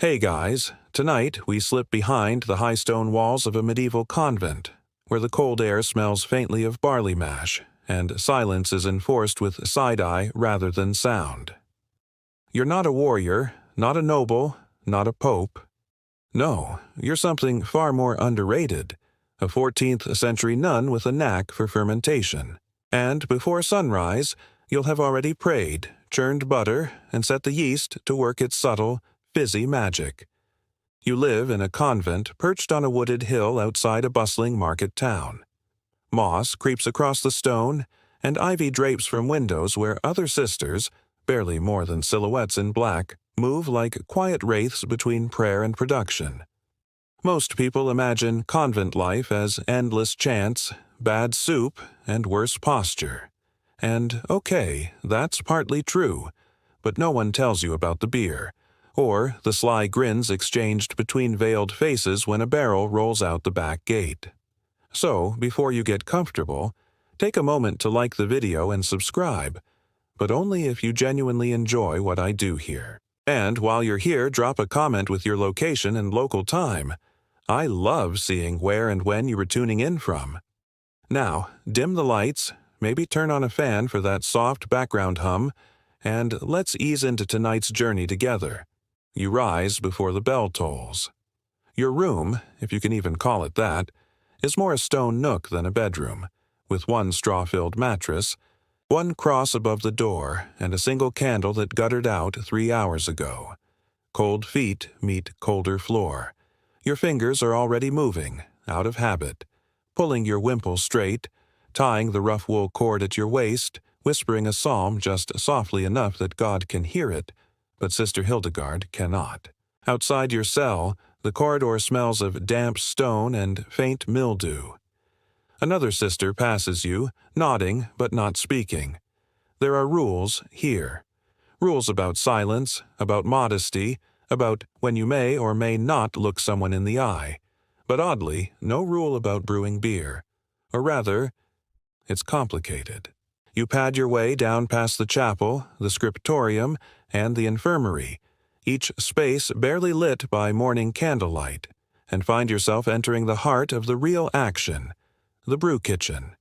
Hey guys, tonight we slip behind the high stone walls of a medieval convent, where the cold air smells faintly of barley mash, and silence is enforced with side-eye rather than sound. You're not a warrior, not a noble, not a pope. No, you're something far more underrated, a 14th century nun with a knack for fermentation. And before sunrise, you'll have already prayed, churned butter, and set the yeast to work its subtle, fizzy magic. You live in a convent perched on a wooded hill outside a bustling market town. Moss creeps across the stone, and ivy drapes from windows where other sisters, barely more than silhouettes in black, move like quiet wraiths between prayer and production. Most people imagine convent life as endless chants, bad soup, and worse posture. And okay, that's partly true, but no one tells you about the beer, or the sly grins exchanged between veiled faces when a barrel rolls out the back gate. So, before you get comfortable, take a moment to like the video and subscribe, but only if you genuinely enjoy what I do here. And while you're here, drop a comment with your location and local time. I love seeing where and when you were tuning in from. Now, dim the lights, maybe turn on a fan for that soft background hum, and let's ease into tonight's journey together. You rise before the bell tolls. Your room, if you can even call it that, is more a stone nook than a bedroom, with one straw-filled mattress, one cross above the door, and a single candle that guttered out 3 hours ago. Cold feet meet colder floor. Your fingers are already moving, out of habit, pulling your wimple straight, tying the rough wool cord at your waist, whispering a psalm just softly enough that God can hear it, but Sister Hildegard cannot. Outside your cell, the corridor smells of damp stone and faint mildew. Another sister passes you, nodding but not speaking. There are rules here. Rules about silence, about modesty, about when you may or may not look someone in the eye. But oddly, no rule about brewing beer. Or rather, it's complicated. You pad your way down past the chapel, the scriptorium, and the infirmary, each space barely lit by morning candlelight, and find yourself entering the heart of the real action, the brew kitchen.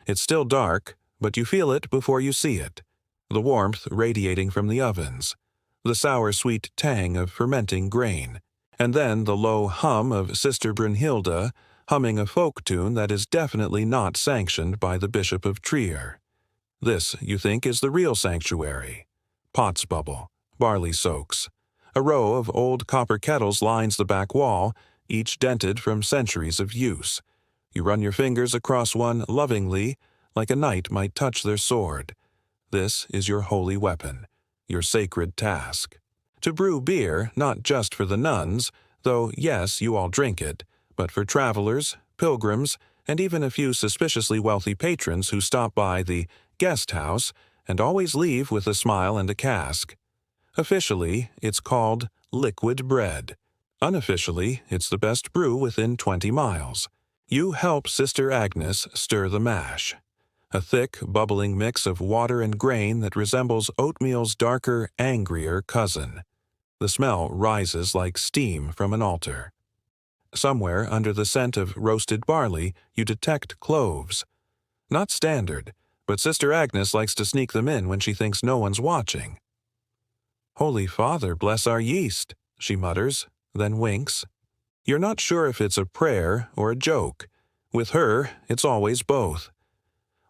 It's still dark, but you feel it before you see it, the warmth radiating from the ovens, the sour-sweet tang of fermenting grain, and then the low hum of Sister Brunhilde humming a folk tune that is definitely not sanctioned by the Bishop of Trier. This, you think, is the real sanctuary. Pots bubble, barley soaks. A row of old copper kettles lines the back wall, each dented from centuries of use. You run your fingers across one lovingly, like a knight might touch their sword. This is your holy weapon, your sacred task. To brew beer, not just for the nuns, though yes, you all drink it, but for travelers, pilgrims, and even a few suspiciously wealthy patrons who stop by the guest house and always leave with a smile and a cask. Officially, it's called liquid bread. Unofficially, it's the best brew within 20 miles. You help Sister Agnes stir the mash. A thick, bubbling mix of water and grain that resembles oatmeal's darker, angrier cousin. The smell rises like steam from an altar. Somewhere under the scent of roasted barley, you detect cloves. Not standard, but Sister Agnes likes to sneak them in when she thinks no one's watching. "Holy Father, bless our yeast," she mutters, then winks. You're not sure if it's a prayer or a joke. With her, it's always both.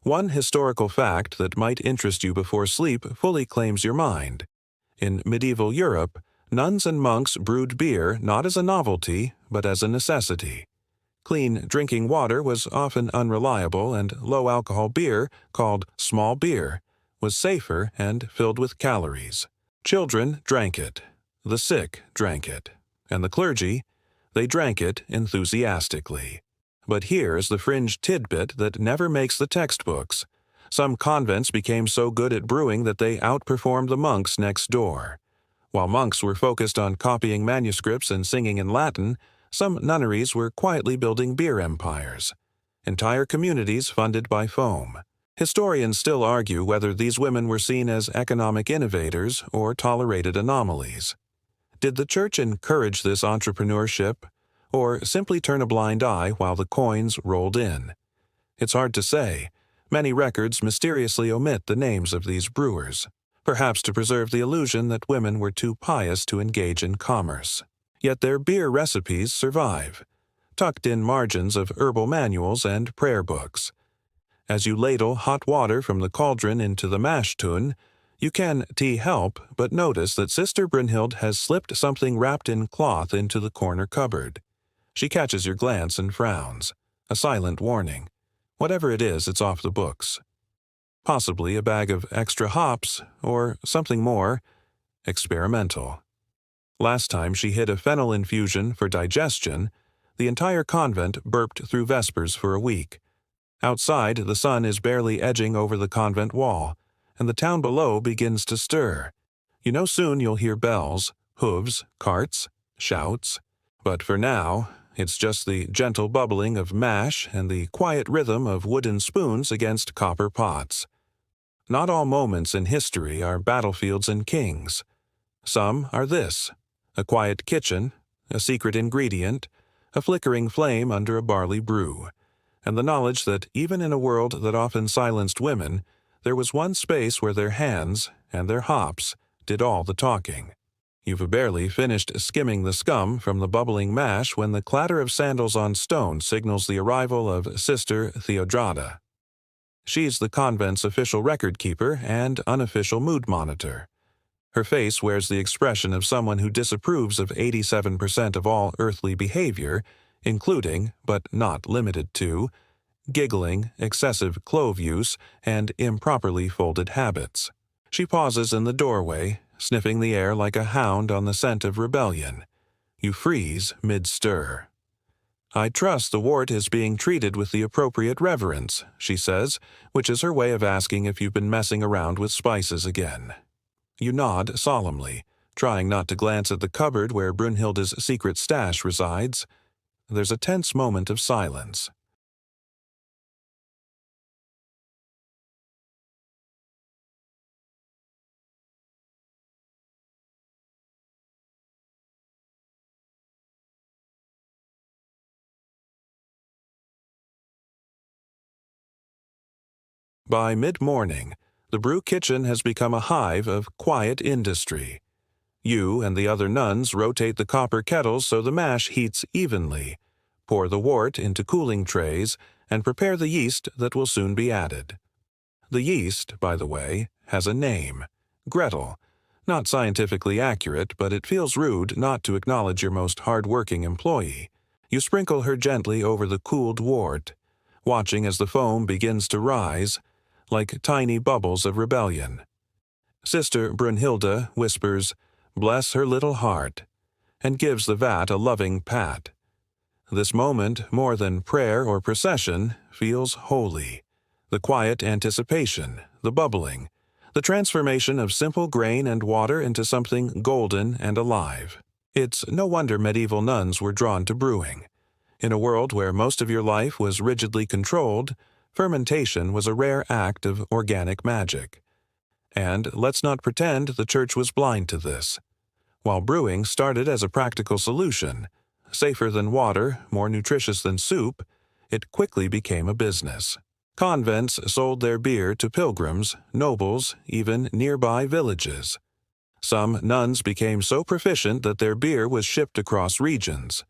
One historical fact that might interest you before sleep fully claims your mind. In medieval Europe, nuns and monks brewed beer not as a novelty, but as a necessity. Clean drinking water was often unreliable, and low-alcohol beer, called small beer, was safer and filled with calories. Children drank it, the sick drank it, and the clergy, they drank it enthusiastically. But here's the fringe tidbit that never makes the textbooks. Some convents became so good at brewing that they outperformed the monks next door. While monks were focused on copying manuscripts and singing in Latin, some nunneries were quietly building beer empires. Entire communities funded by foam. Historians still argue whether these women were seen as economic innovators or tolerated anomalies. Did the Church encourage this entrepreneurship, or simply turn a blind eye while the coins rolled in? It's hard to say. Many records mysteriously omit the names of these brewers, perhaps to preserve the illusion that women were too pious to engage in commerce. Yet their beer recipes survive, tucked in margins of herbal manuals and prayer books. As you ladle hot water from the cauldron into the mash tun, you can help but notice that Sister Brunhild has slipped something wrapped in cloth into the corner cupboard. She catches your glance and frowns, a silent warning. Whatever it is, it's off the books. Possibly a bag of extra hops, or something more experimental. Last time she hid a fennel infusion for digestion, the entire convent burped through vespers for a week. Outside, the sun is barely edging over the convent wall, and the town below begins to stir. You know soon you'll hear bells, hooves, carts, shouts. But for now, it's just the gentle bubbling of mash and the quiet rhythm of wooden spoons against copper pots. Not all moments in history are battlefields and kings. Some are this: a quiet kitchen, a secret ingredient, a flickering flame under a barley brew, and the knowledge that even in a world that often silenced women, there was one space where their hands and their hops did all the talking. You've barely finished skimming the scum from the bubbling mash when the clatter of sandals on stone signals the arrival of Sister Theodrada. She's the convent's official record keeper and unofficial mood monitor. Her face wears the expression of someone who disapproves of 87% of all earthly behavior, including, but not limited to, giggling, excessive clove use, and improperly folded habits. She pauses in the doorway, sniffing the air like a hound on the scent of rebellion. You freeze mid-stir. "I trust the wort is being treated with the appropriate reverence," she says, which is her way of asking if you've been messing around with spices again. You nod solemnly, trying not to glance at the cupboard where Brunhilde's secret stash resides. There's a tense moment of silence. By mid-morning, the brew kitchen has become a hive of quiet industry. You and the other nuns rotate the copper kettles so the mash heats evenly, pour the wort into cooling trays, and prepare the yeast that will soon be added. The yeast, by the way, has a name: Gretel. Not scientifically accurate, but it feels rude not to acknowledge your most hard-working employee. You sprinkle her gently over the cooled wort, watching as the foam begins to rise, like tiny bubbles of rebellion. Sister Brunhilde whispers, "Bless her little heart," and gives the vat a loving pat. This moment, more than prayer or procession, feels holy. The quiet anticipation, the bubbling, the transformation of simple grain and water into something golden and alive. It's no wonder medieval nuns were drawn to brewing. In a world where most of your life was rigidly controlled, fermentation was a rare act of organic magic. And let's not pretend the Church was blind to this. While brewing started as a practical solution, safer than water, more nutritious than soup, it quickly became a business. Convents sold their beer to pilgrims, nobles, even nearby villages. Some nuns became so proficient that their beer was shipped across regions.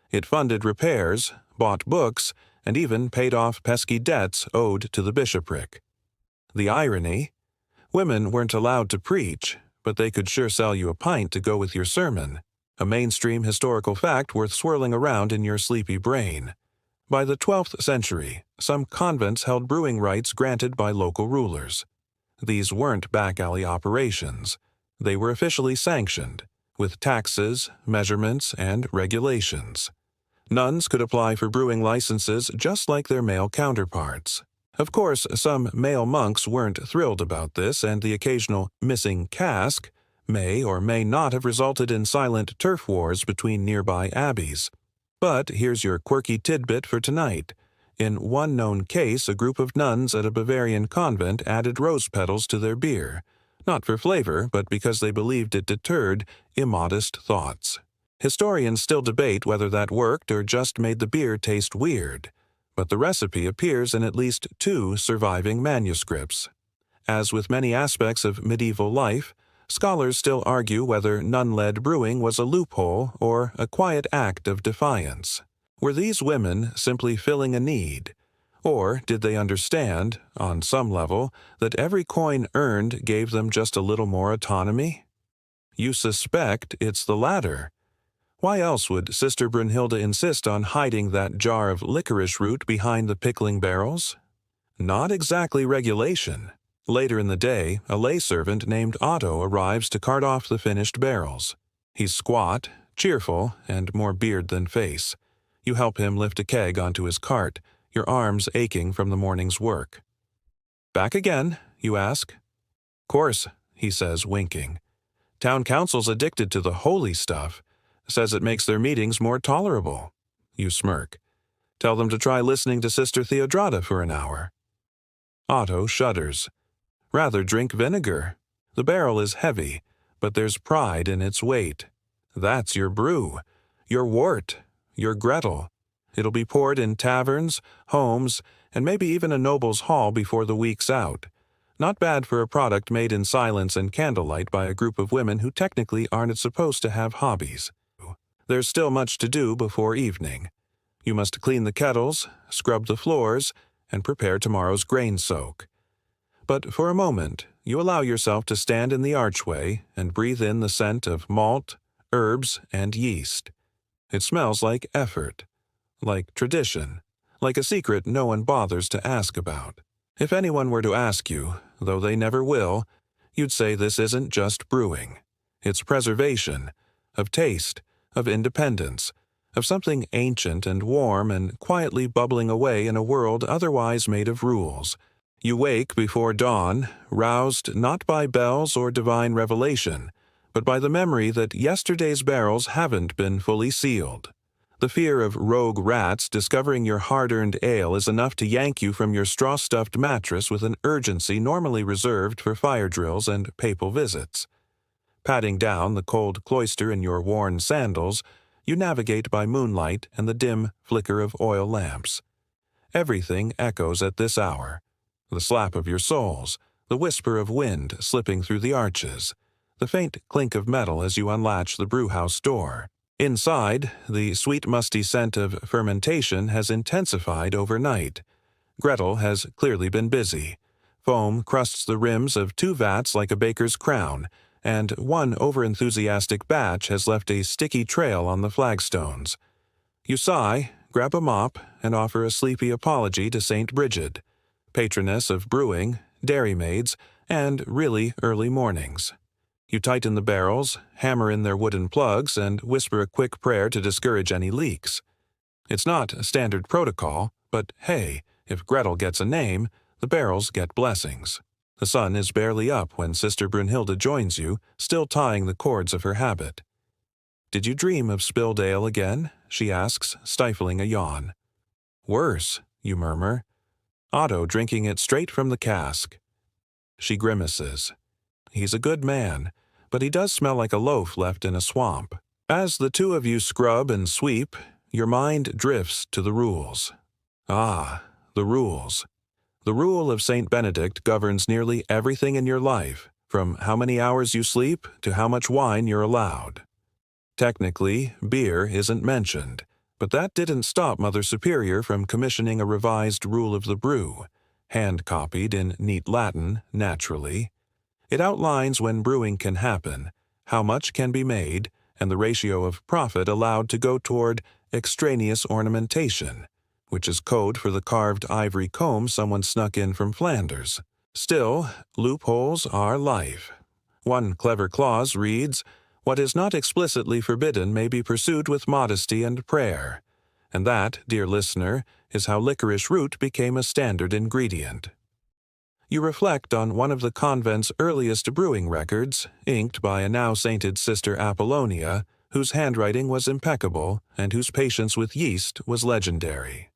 It funded repairs, bought books, and even paid off pesky debts owed to the bishopric. The irony? Women weren't allowed to preach, but they could sure sell you a pint to go with your sermon, a mainstream historical fact worth swirling around in your sleepy brain. By the 12th century, some convents held brewing rights granted by local rulers. These weren't back-alley operations. They were officially sanctioned, with taxes, measurements, and regulations. Nuns could apply for brewing licenses just like their male counterparts. Of course, some male monks weren't thrilled about this, and the occasional missing cask may or may not have resulted in silent turf wars between nearby abbeys. But here's your quirky tidbit for tonight. In one known case, a group of nuns at a Bavarian convent added rose petals to their beer, not for flavor, but because they believed it deterred immodest thoughts. Historians still debate whether that worked or just made the beer taste weird, but the recipe appears in at least 2 surviving manuscripts. As with many aspects of medieval life, scholars still argue whether nun-led brewing was a loophole or a quiet act of defiance. Were these women simply filling a need? Or did they understand, on some level, that every coin earned gave them just a little more autonomy? You suspect it's the latter. Why else would Sister Brunhilde insist on hiding that jar of licorice root behind the pickling barrels? Not exactly regulation. Later in the day, a lay servant named Otto arrives to cart off the finished barrels. He's squat, cheerful, and more beard than face. You help him lift a keg onto his cart, your arms aching from the morning's work. "Back again?" you ask. "Course," he says, winking. "Town council's addicted to the holy stuff. Says it makes their meetings more tolerable." You smirk. "Tell them to try listening to Sister Theodrata for an hour." Otto shudders. "Rather drink vinegar. The barrel is heavy, but there's pride in its weight. That's your brew, your wort, your Gretel. It'll be poured in taverns, homes, and maybe even a noble's hall before the week's out. Not bad for a product made in silence and candlelight by a group of women who technically aren't supposed to have hobbies. There's still much to do before evening. You must clean the kettles, scrub the floors, and prepare tomorrow's grain soak. But for a moment, you allow yourself to stand in the archway and breathe in the scent of malt, herbs, and yeast. It smells like effort, like tradition, like a secret no one bothers to ask about. If anyone were to ask you, though they never will, you'd say this isn't just brewing. It's preservation, of taste, of independence, of something ancient and warm and quietly bubbling away in a world otherwise made of rules. You wake before dawn, roused not by bells or divine revelation, but by the memory that yesterday's barrels haven't been fully sealed. The fear of rogue rats discovering your hard-earned ale is enough to yank you from your straw-stuffed mattress with an urgency normally reserved for fire drills and papal visits. Patting down the cold cloister in your worn sandals, you navigate by moonlight and the dim flicker of oil lamps. Everything echoes at this hour. The slap of your soles, the whisper of wind slipping through the arches, the faint clink of metal as you unlatch the brewhouse door. Inside, the sweet musty scent of fermentation has intensified overnight. Gretel has clearly been busy. Foam crusts the rims of 2 vats like a baker's crown, and one overenthusiastic batch has left a sticky trail on the flagstones. You sigh, grab a mop, and offer a sleepy apology to St. Bridget, patroness of brewing, dairymaids, and really early mornings. You tighten the barrels, hammer in their wooden plugs, and whisper a quick prayer to discourage any leaks. It's not a standard protocol, but hey, if Gretel gets a name, the barrels get blessings. The sun is barely up when Sister Brunhilde joins you, still tying the cords of her habit. "Did you dream of spilled ale again?" she asks, stifling a yawn. "Worse," you murmur. "Otto drinking it straight from the cask." She grimaces. He's a good man, but he does smell like a loaf left in a swamp. As the 2 of you scrub and sweep, your mind drifts to the rules. Ah, the rules. The rule of St. Benedict governs nearly everything in your life, from how many hours you sleep to how much wine you're allowed. Technically, beer isn't mentioned, but that didn't stop Mother Superior from commissioning a revised rule of the brew, hand-copied in neat Latin, naturally. It outlines when brewing can happen, how much can be made, and the ratio of profit allowed to go toward extraneous ornamentation, which is code for the carved ivory comb someone snuck in from Flanders. Still, loopholes are life. One clever clause reads, "What is not explicitly forbidden may be pursued with modesty and prayer." And that, dear listener, is how licorice root became a standard ingredient. You reflect on one of the convent's earliest brewing records, inked by a now-sainted Sister Apollonia, whose handwriting was impeccable and whose patience with yeast was legendary.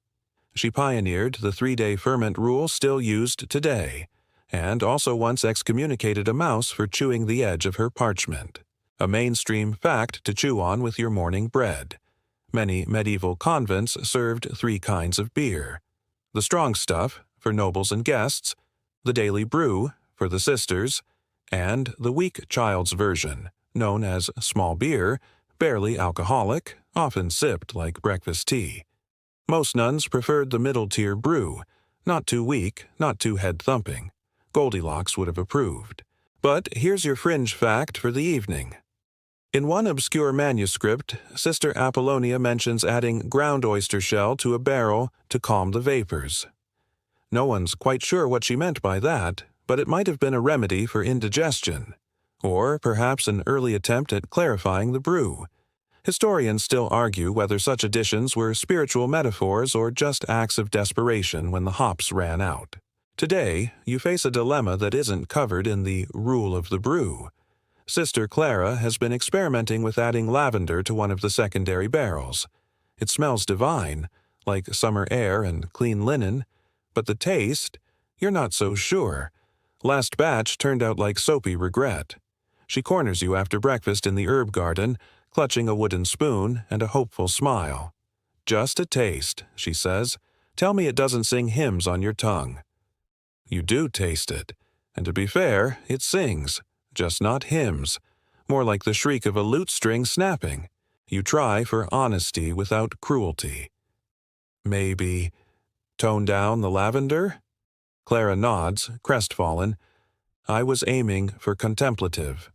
She pioneered the 3-day ferment rule still used today, and also once excommunicated a mouse for chewing the edge of her parchment. A mainstream fact to chew on with your morning bread. Many medieval convents served 3 kinds of beer: the strong stuff, for nobles and guests, the daily brew, for the sisters, and the weak child's version, known as small beer, barely alcoholic, often sipped like breakfast tea. Most nuns preferred the middle-tier brew, not too weak, not too head-thumping. Goldilocks would have approved. But here's your fringe fact for the evening. In one obscure manuscript, Sister Apollonia mentions adding ground oyster shell to a barrel to calm the vapors. No one's quite sure what she meant by that, but it might have been a remedy for indigestion, or perhaps an early attempt at clarifying the brew. Historians still argue whether such additions were spiritual metaphors or just acts of desperation when the hops ran out. Today, you face a dilemma that isn't covered in the rule of the brew. Sister Clara has been experimenting with adding lavender to one of the secondary barrels. It smells divine, like summer air and clean linen, but the taste, you're not so sure. Last batch turned out like soapy regret. She corners you after breakfast in the herb garden, clutching a wooden spoon and a hopeful smile. "Just a taste," she says. "Tell me it doesn't sing hymns on your tongue." You do taste it, and to be fair, it sings. Just not hymns, more like the shriek of a lute string snapping. You try for honesty without cruelty. Maybe tone down the lavender? Clara nods, crestfallen. I was aiming for contemplative.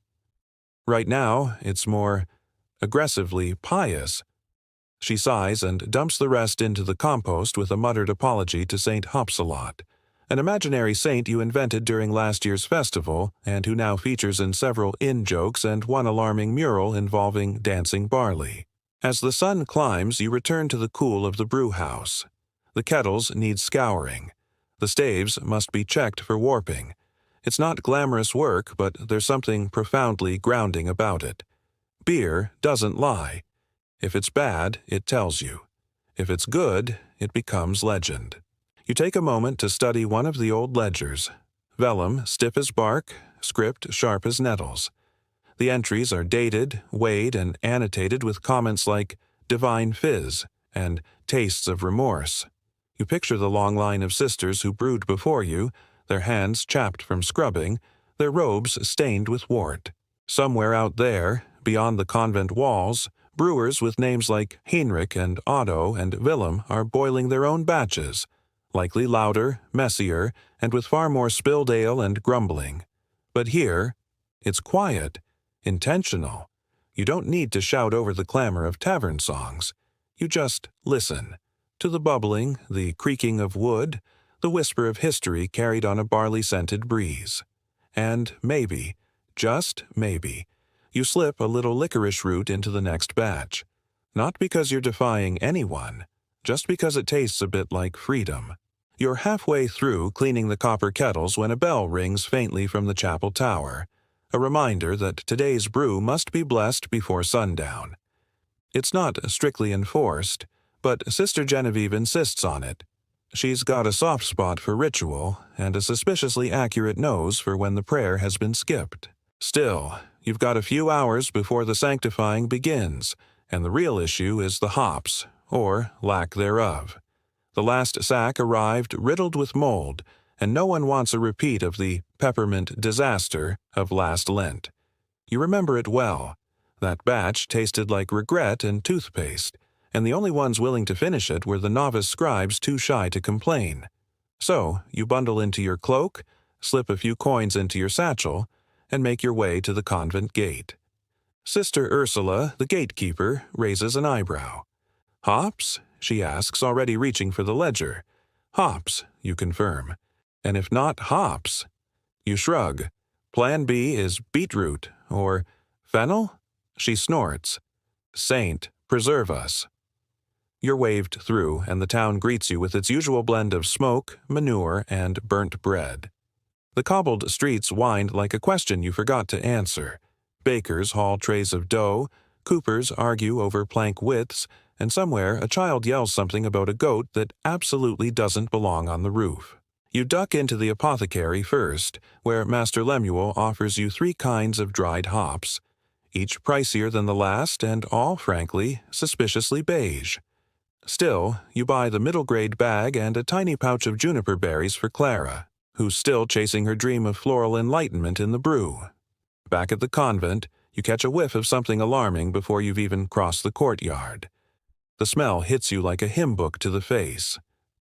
Right now, it's more aggressively pious. She sighs and dumps the rest into the compost with a muttered apology to Saint Hopsalot, an imaginary saint you invented during last year's festival and who now features in several in-jokes and one alarming mural involving dancing barley. As the sun climbs, you return to the cool of the brew house. The kettles need scouring. The staves must be checked for warping. It's not glamorous work, but there's something profoundly grounding about it. Beer doesn't lie. If it's bad, it tells you. If it's good, it becomes legend. You take a moment to study one of the old ledgers. Vellum stiff as bark, script sharp as nettles. The entries are dated, weighed, and annotated with comments like "divine fizz" and "tastes of remorse." You picture the long line of sisters who brewed before you, their hands chapped from scrubbing, their robes stained with wort. Somewhere out there, beyond the convent walls, brewers with names like Heinrich and Otto and Willem are boiling their own batches, likely louder, messier, and with far more spilled ale and grumbling. But here, it's quiet, intentional. You don't need to shout over the clamor of tavern songs. You just listen to the bubbling, the creaking of wood, the whisper of history carried on a barley-scented breeze. And maybe, just maybe, you slip a little licorice root into the next batch. Not because you're defying anyone, just because it tastes a bit like freedom. You're halfway through cleaning the copper kettles when a bell rings faintly from the chapel tower, a reminder that today's brew must be blessed before sundown. It's not strictly enforced, but Sister Genevieve insists on it. She's got a soft spot for ritual and a suspiciously accurate nose for when the prayer has been skipped. Still, you've got a few hours before the sanctifying begins, and the real issue is the hops, or lack thereof. The last sack arrived riddled with mold, and no one wants a repeat of the peppermint disaster of last Lent. You remember it well. That batch tasted like regret and toothpaste, and the only ones willing to finish it were the novice scribes too shy to complain. So you bundle into your cloak, slip a few coins into your satchel, and make your way to the convent gate. Sister Ursula, the gatekeeper, raises an eyebrow. "Hops?" she asks, already reaching for the ledger. "Hops," you confirm. "And if not hops?" You shrug. Plan B is beetroot, or fennel? She snorts. "Saint, preserve us." You're waved through, and the town greets you with its usual blend of smoke, manure, and burnt bread. The cobbled streets wind like a question you forgot to answer. Bakers haul trays of dough, coopers argue over plank widths, and somewhere a child yells something about a goat that absolutely doesn't belong on the roof. You duck into the apothecary first, where Master Lemuel offers you 3 kinds of dried hops, each pricier than the last and all, frankly, suspiciously beige. Still, you buy the middle-grade bag and a tiny pouch of juniper berries for Clara, who's still chasing her dream of floral enlightenment in the brew. Back at the convent, you catch a whiff of something alarming before you've even crossed the courtyard. The smell hits you like a hymn book to the face.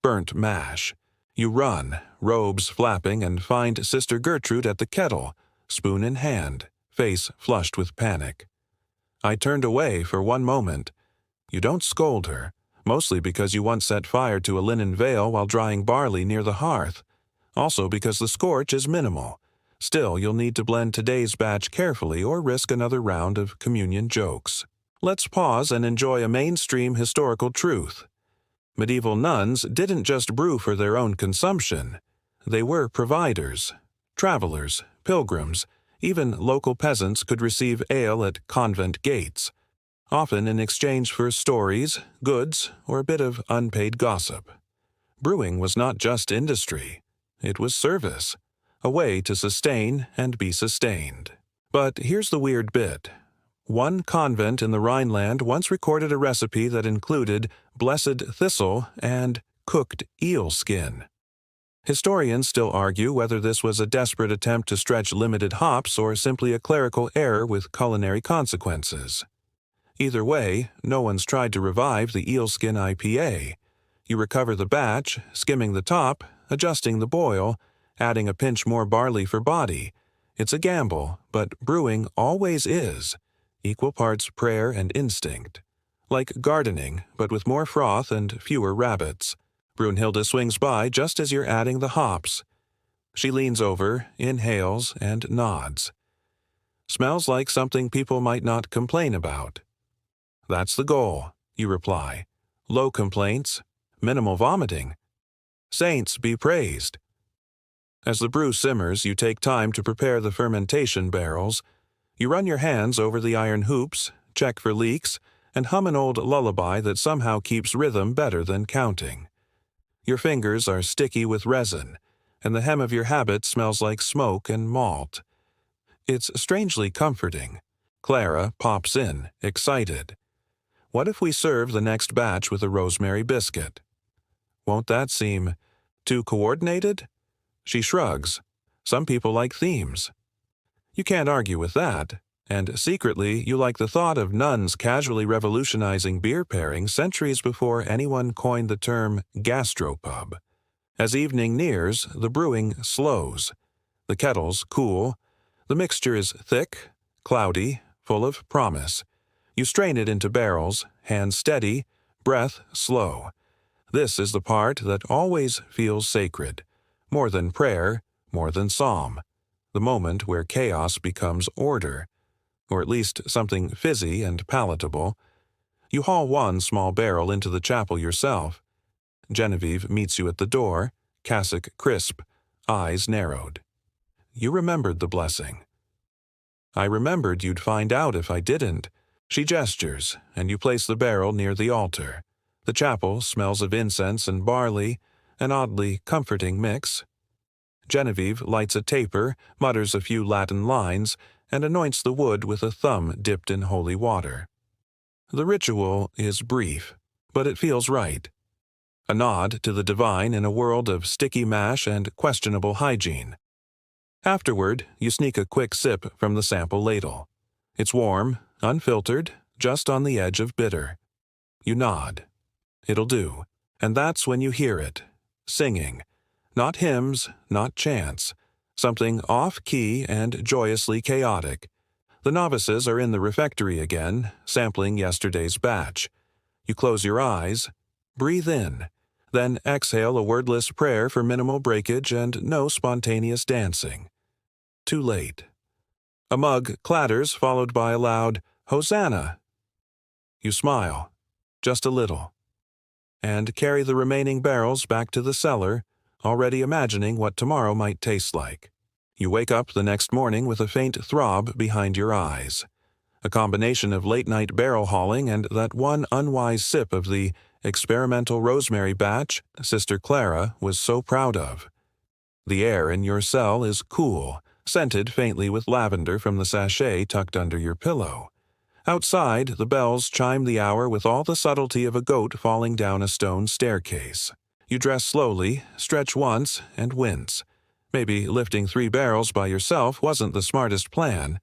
Burnt mash. You run, robes flapping, and find Sister Gertrude at the kettle, spoon in hand, face flushed with panic. I turned away for one moment. You don't scold her, mostly because you once set fire to a linen veil while drying barley near the hearth, also because the scorch is minimal. Still, you'll need to blend today's batch carefully or risk another round of communion jokes. Let's pause and enjoy a mainstream historical truth. Medieval nuns didn't just brew for their own consumption. They were providers. Travelers, pilgrims, even local peasants could receive ale at convent gates, often in exchange for stories, goods, or a bit of unpaid gossip. Brewing was not just industry. It was service, a way to sustain and be sustained. But here's the weird bit. One convent in the Rhineland once recorded a recipe that included blessed thistle and cooked eel skin. Historians still argue whether this was a desperate attempt to stretch limited hops or simply a clerical error with culinary consequences. Either way, no one's tried to revive the eelskin IPA. You recover the batch, skimming the top, adjusting the boil, adding a pinch more barley for body. It's a gamble, but brewing always is. Equal parts prayer and instinct. Like gardening, but with more froth and fewer rabbits. Brunhilde swings by just as you're adding the hops. She leans over, inhales, and nods. Smells like something people might not complain about. That's the goal, you reply. Low complaints, minimal vomiting. Saints be praised. As the brew simmers, you take time to prepare the fermentation barrels. You run your hands over the iron hoops, check for leaks, and hum an old lullaby that somehow keeps rhythm better than counting. Your fingers are sticky with resin, and the hem of your habit smells like smoke and malt. It's strangely comforting. Clara pops in, excited. What if we serve the next batch with a rosemary biscuit? Won't that seem too coordinated? She shrugs. Some people like themes. You can't argue with that, and secretly you like the thought of nuns casually revolutionizing beer pairing centuries before anyone coined the term gastropub. As evening nears, the brewing slows. The kettles cool. The mixture is thick, cloudy, full of promise. You strain it into barrels, hands steady, breath slow. This is the part that always feels sacred. More than prayer, more than psalm. The moment where chaos becomes order, or at least something fizzy and palatable. You haul one small barrel into the chapel yourself. Genevieve meets you at the door, cassock crisp, eyes narrowed. You remembered the blessing. I remembered you'd find out if I didn't. She gestures, and you place the barrel near the altar. The chapel smells of incense and barley, an oddly comforting mix. Genevieve lights a taper, mutters a few Latin lines, and anoints the wood with a thumb dipped in holy water. The ritual is brief, but it feels right. A nod to the divine in a world of sticky mash and questionable hygiene. Afterward, you sneak a quick sip from the sample ladle. It's warm, unfiltered, just on the edge of bitter. You nod. It'll do. And that's when you hear it. Singing. Not hymns, not chants. Something off-key and joyously chaotic. The novices are in the refectory again, sampling yesterday's batch. You close your eyes, breathe in, then exhale a wordless prayer for minimal breakage and no spontaneous dancing. Too late. A mug clatters, followed by a loud, "Hosanna!" You smile, just a little, and carry the remaining barrels back to the cellar, already imagining what tomorrow might taste like. You wake up the next morning with a faint throb behind your eyes. A combination of late-night barrel hauling and that one unwise sip of the experimental rosemary batch Sister Clara was so proud of. The air in your cell is cool, scented faintly with lavender from the sachet tucked under your pillow. Outside, the bells chime the hour with all the subtlety of a goat falling down a stone staircase. You dress slowly, stretch once, and wince. Maybe lifting 3 barrels by yourself wasn't the smartest plan,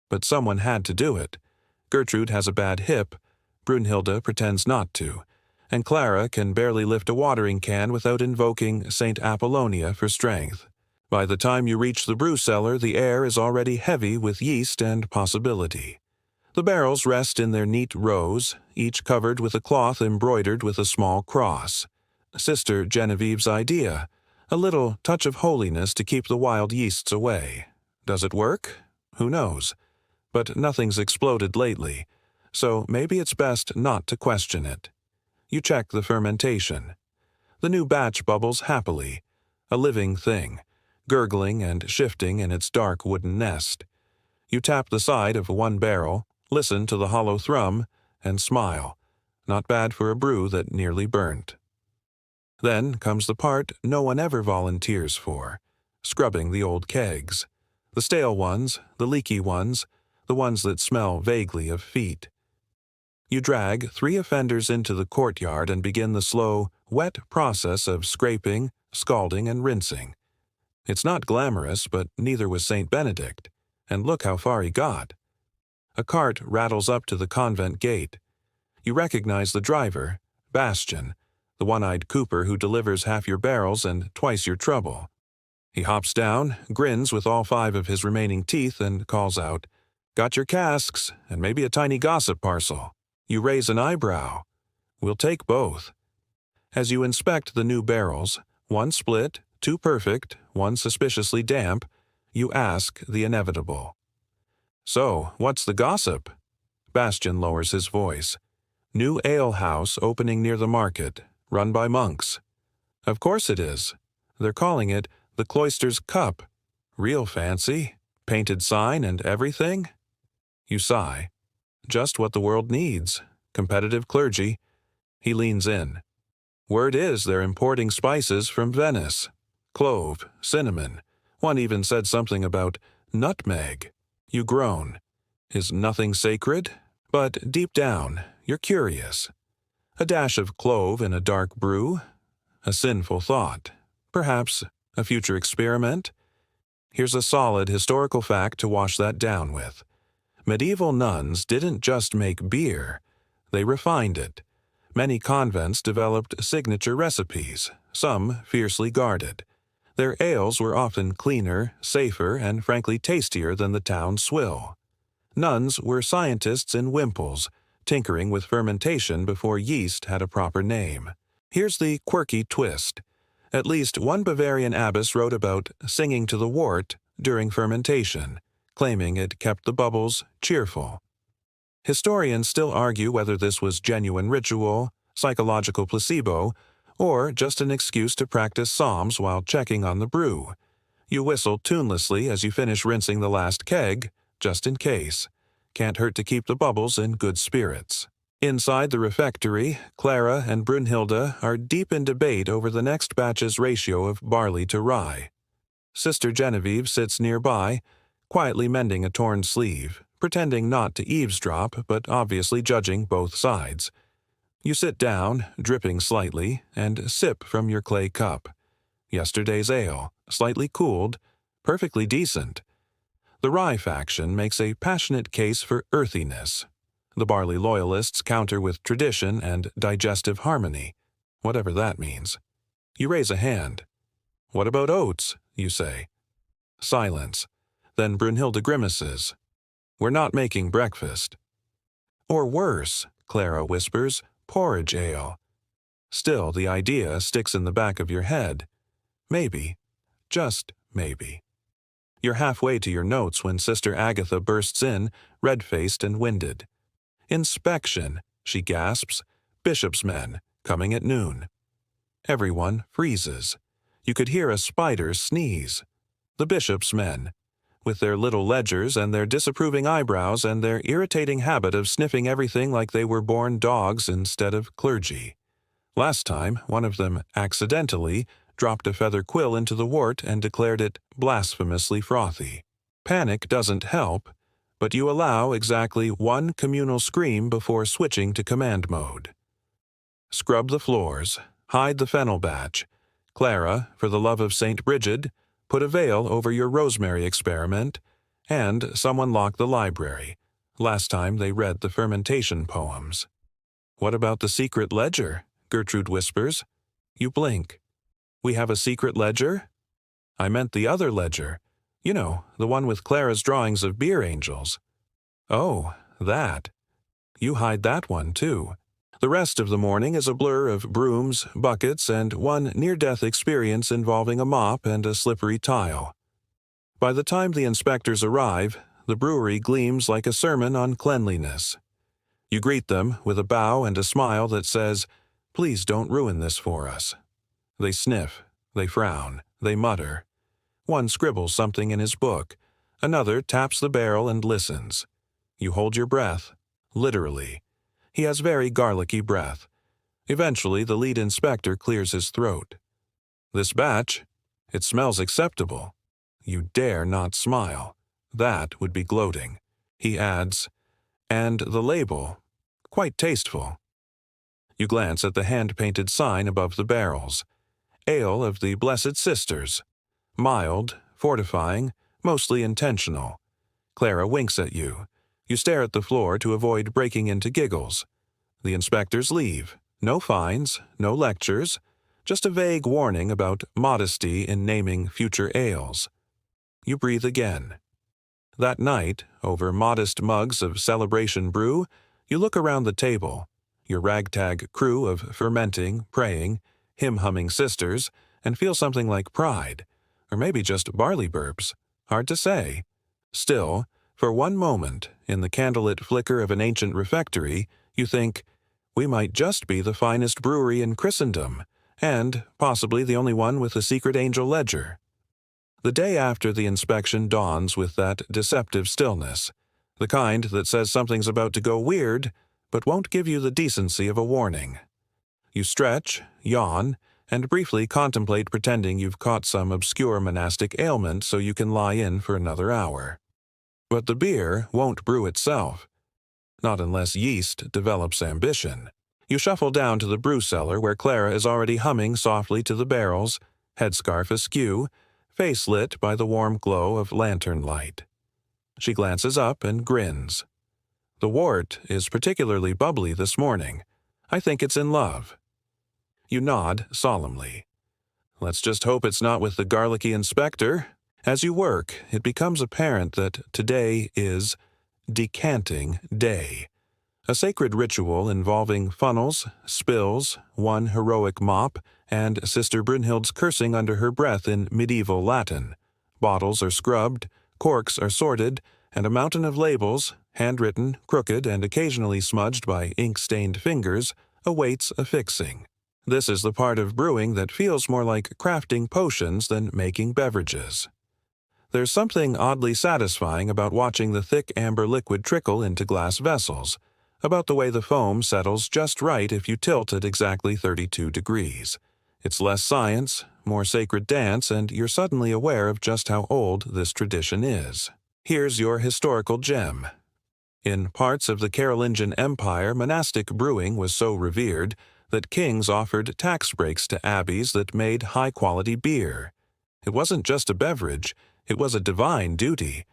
but someone had to do it. Gertrude has a bad hip, Brunhilde pretends not to, and Clara can barely lift a watering can without invoking Saint Apollonia for strength. By the time you reach the brew cellar, the air is already heavy with yeast and possibility. The barrels rest in their neat rows, each covered with a cloth embroidered with a small cross. Sister Genevieve's idea, a little touch of holiness to keep the wild yeasts away. Does it work? Who knows? But nothing's exploded lately, so maybe it's best not to question it. You check the fermentation. The new batch bubbles happily, a living thing, gurgling and shifting in its dark wooden nest. You tap the side of one barrel, listen to the hollow thrum, and smile. Not bad for a brew that nearly burnt. Then comes the part no one ever volunteers for, scrubbing the old kegs. The stale ones, the leaky ones, the ones that smell vaguely of feet. You drag 3 offenders into the courtyard and begin the slow, wet process of scraping, scalding, and rinsing. It's not glamorous, but neither was St. Benedict, and look how far he got. A cart rattles up to the convent gate. You recognize the driver, Bastian, the one-eyed cooper who delivers half your barrels and twice your trouble. He hops down, grins with all 5 of his remaining teeth, and calls out, "Got your casks, and maybe a tiny gossip parcel." You raise an eyebrow. "We'll take both." As you inspect the new barrels, 1 split, 2 perfect, 1 suspiciously damp, you ask the inevitable. "So, what's the gossip?" Bastian lowers his voice. "New ale house opening near the market, run by monks." "Of course it is. They're calling it the Cloister's Cup. Real fancy, painted sign and everything." You sigh. Just what the world needs. Competitive clergy. He leans in. "Word is they're importing spices from Venice. Clove, cinnamon. One even said something about nutmeg." You groan. Is nothing sacred? But deep down, you're curious. A dash of clove in a dark brew? A sinful thought. Perhaps a future experiment? Here's a solid historical fact to wash that down with. Medieval nuns didn't just make beer. They refined it. Many convents developed signature recipes, some fiercely guarded. Their ales were often cleaner, safer, and frankly tastier than the town swill. Nuns were scientists in wimples, tinkering with fermentation before yeast had a proper name. Here's the quirky twist. At least one Bavarian abbess wrote about singing to the wort during fermentation, claiming it kept the bubbles cheerful. Historians still argue whether this was genuine ritual, psychological placebo, or just an excuse to practice psalms while checking on the brew. You whistle tunelessly as you finish rinsing the last keg, just in case. Can't hurt to keep the bubbles in good spirits. Inside the refectory, Clara and Brunhilde are deep in debate over the next batch's ratio of barley to rye. Sister Genevieve sits nearby, quietly mending a torn sleeve, pretending not to eavesdrop but obviously judging both sides. You sit down, dripping slightly, and sip from your clay cup. Yesterday's ale, slightly cooled, perfectly decent. The rye faction makes a passionate case for earthiness. The barley loyalists counter with tradition and digestive harmony, whatever that means. You raise a hand. "What about oats?" you say. Silence. Then Brunhilde grimaces. "We're not making breakfast." "Or worse," Clara whispers, "porridge ale." Still, the idea sticks in the back of your head. Maybe. Just maybe. You're halfway to your notes when Sister Agatha bursts in, red-faced and winded. "Inspection," she gasps. "Bishop's men, coming at noon." Everyone freezes. You could hear a spider sneeze. The bishop's men, with their little ledgers and their disapproving eyebrows and their irritating habit of sniffing everything like they were born dogs instead of clergy. Last time, one of them accidentally dropped a feather quill into the wort and declared it blasphemously frothy. Panic doesn't help, but you allow exactly one communal scream before switching to command mode. Scrub the floors, hide the fennel batch. Clara, for the love of St. Bridget, put a veil over your rosemary experiment, and someone lock the library. Last time they read the fermentation poems. What about the secret ledger? Gertrude whispers. You blink. We have a secret ledger? I meant the other ledger. You know, the one with Clara's drawings of beer angels. Oh, that. You hide that one, too. The rest of the morning is a blur of brooms, buckets, and one near-death experience involving a mop and a slippery tile. By the time the inspectors arrive, the brewery gleams like a sermon on cleanliness. You greet them with a bow and a smile that says, "Please don't ruin this for us." They sniff, they frown, they mutter. One scribbles something in his book. Another taps the barrel and listens. You hold your breath, literally. He has very garlicky breath. Eventually, the lead inspector clears his throat. This batch, it smells acceptable. You dare not smile. That would be gloating. He adds, and the label, quite tasteful. You glance at the hand-painted sign above the barrels. Ale of the Blessed Sisters. Mild, fortifying, mostly intentional. Clara winks at you. You stare at the floor to avoid breaking into giggles. The inspectors leave. No fines, no lectures, just a vague warning about modesty in naming future ales. You breathe again. That night, over modest mugs of celebration brew, you look around the table, your ragtag crew of fermenting, praying, hymn-humming sisters, and feel something like pride, or maybe just barley burps. Hard to say. Still, for one moment, in the candlelit flicker of an ancient refectory, you think, we might just be the finest brewery in Christendom, and possibly the only one with a secret angel ledger. The day after the inspection dawns with that deceptive stillness, the kind that says something's about to go weird, but won't give you the decency of a warning. You stretch, yawn, and briefly contemplate pretending you've caught some obscure monastic ailment so you can lie in for another hour. But the beer won't brew itself. Not unless yeast develops ambition. You shuffle down to the brew cellar where Clara is already humming softly to the barrels, headscarf askew, face lit by the warm glow of lantern light. She glances up and grins. The wort is particularly bubbly this morning. I think it's in love. You nod solemnly. Let's just hope it's not with the garlicky inspector. As you work, it becomes apparent that today is decanting day. A sacred ritual involving funnels, spills, one heroic mop, and Sister Brynhild's cursing under her breath in medieval Latin. Bottles are scrubbed, corks are sorted, and a mountain of labels, handwritten, crooked, and occasionally smudged by ink-stained fingers, awaits affixing. This is the part of brewing that feels more like crafting potions than making beverages. There's something oddly satisfying about watching the thick amber liquid trickle into glass vessels, about the way the foam settles just right if you tilt at exactly 32 degrees. It's less science, more sacred dance, and you're suddenly aware of just how old this tradition is. Here's your historical gem. In parts of the Carolingian Empire, monastic brewing was so revered that kings offered tax breaks to abbeys that made high-quality beer. It wasn't just a beverage, it was a divine duty.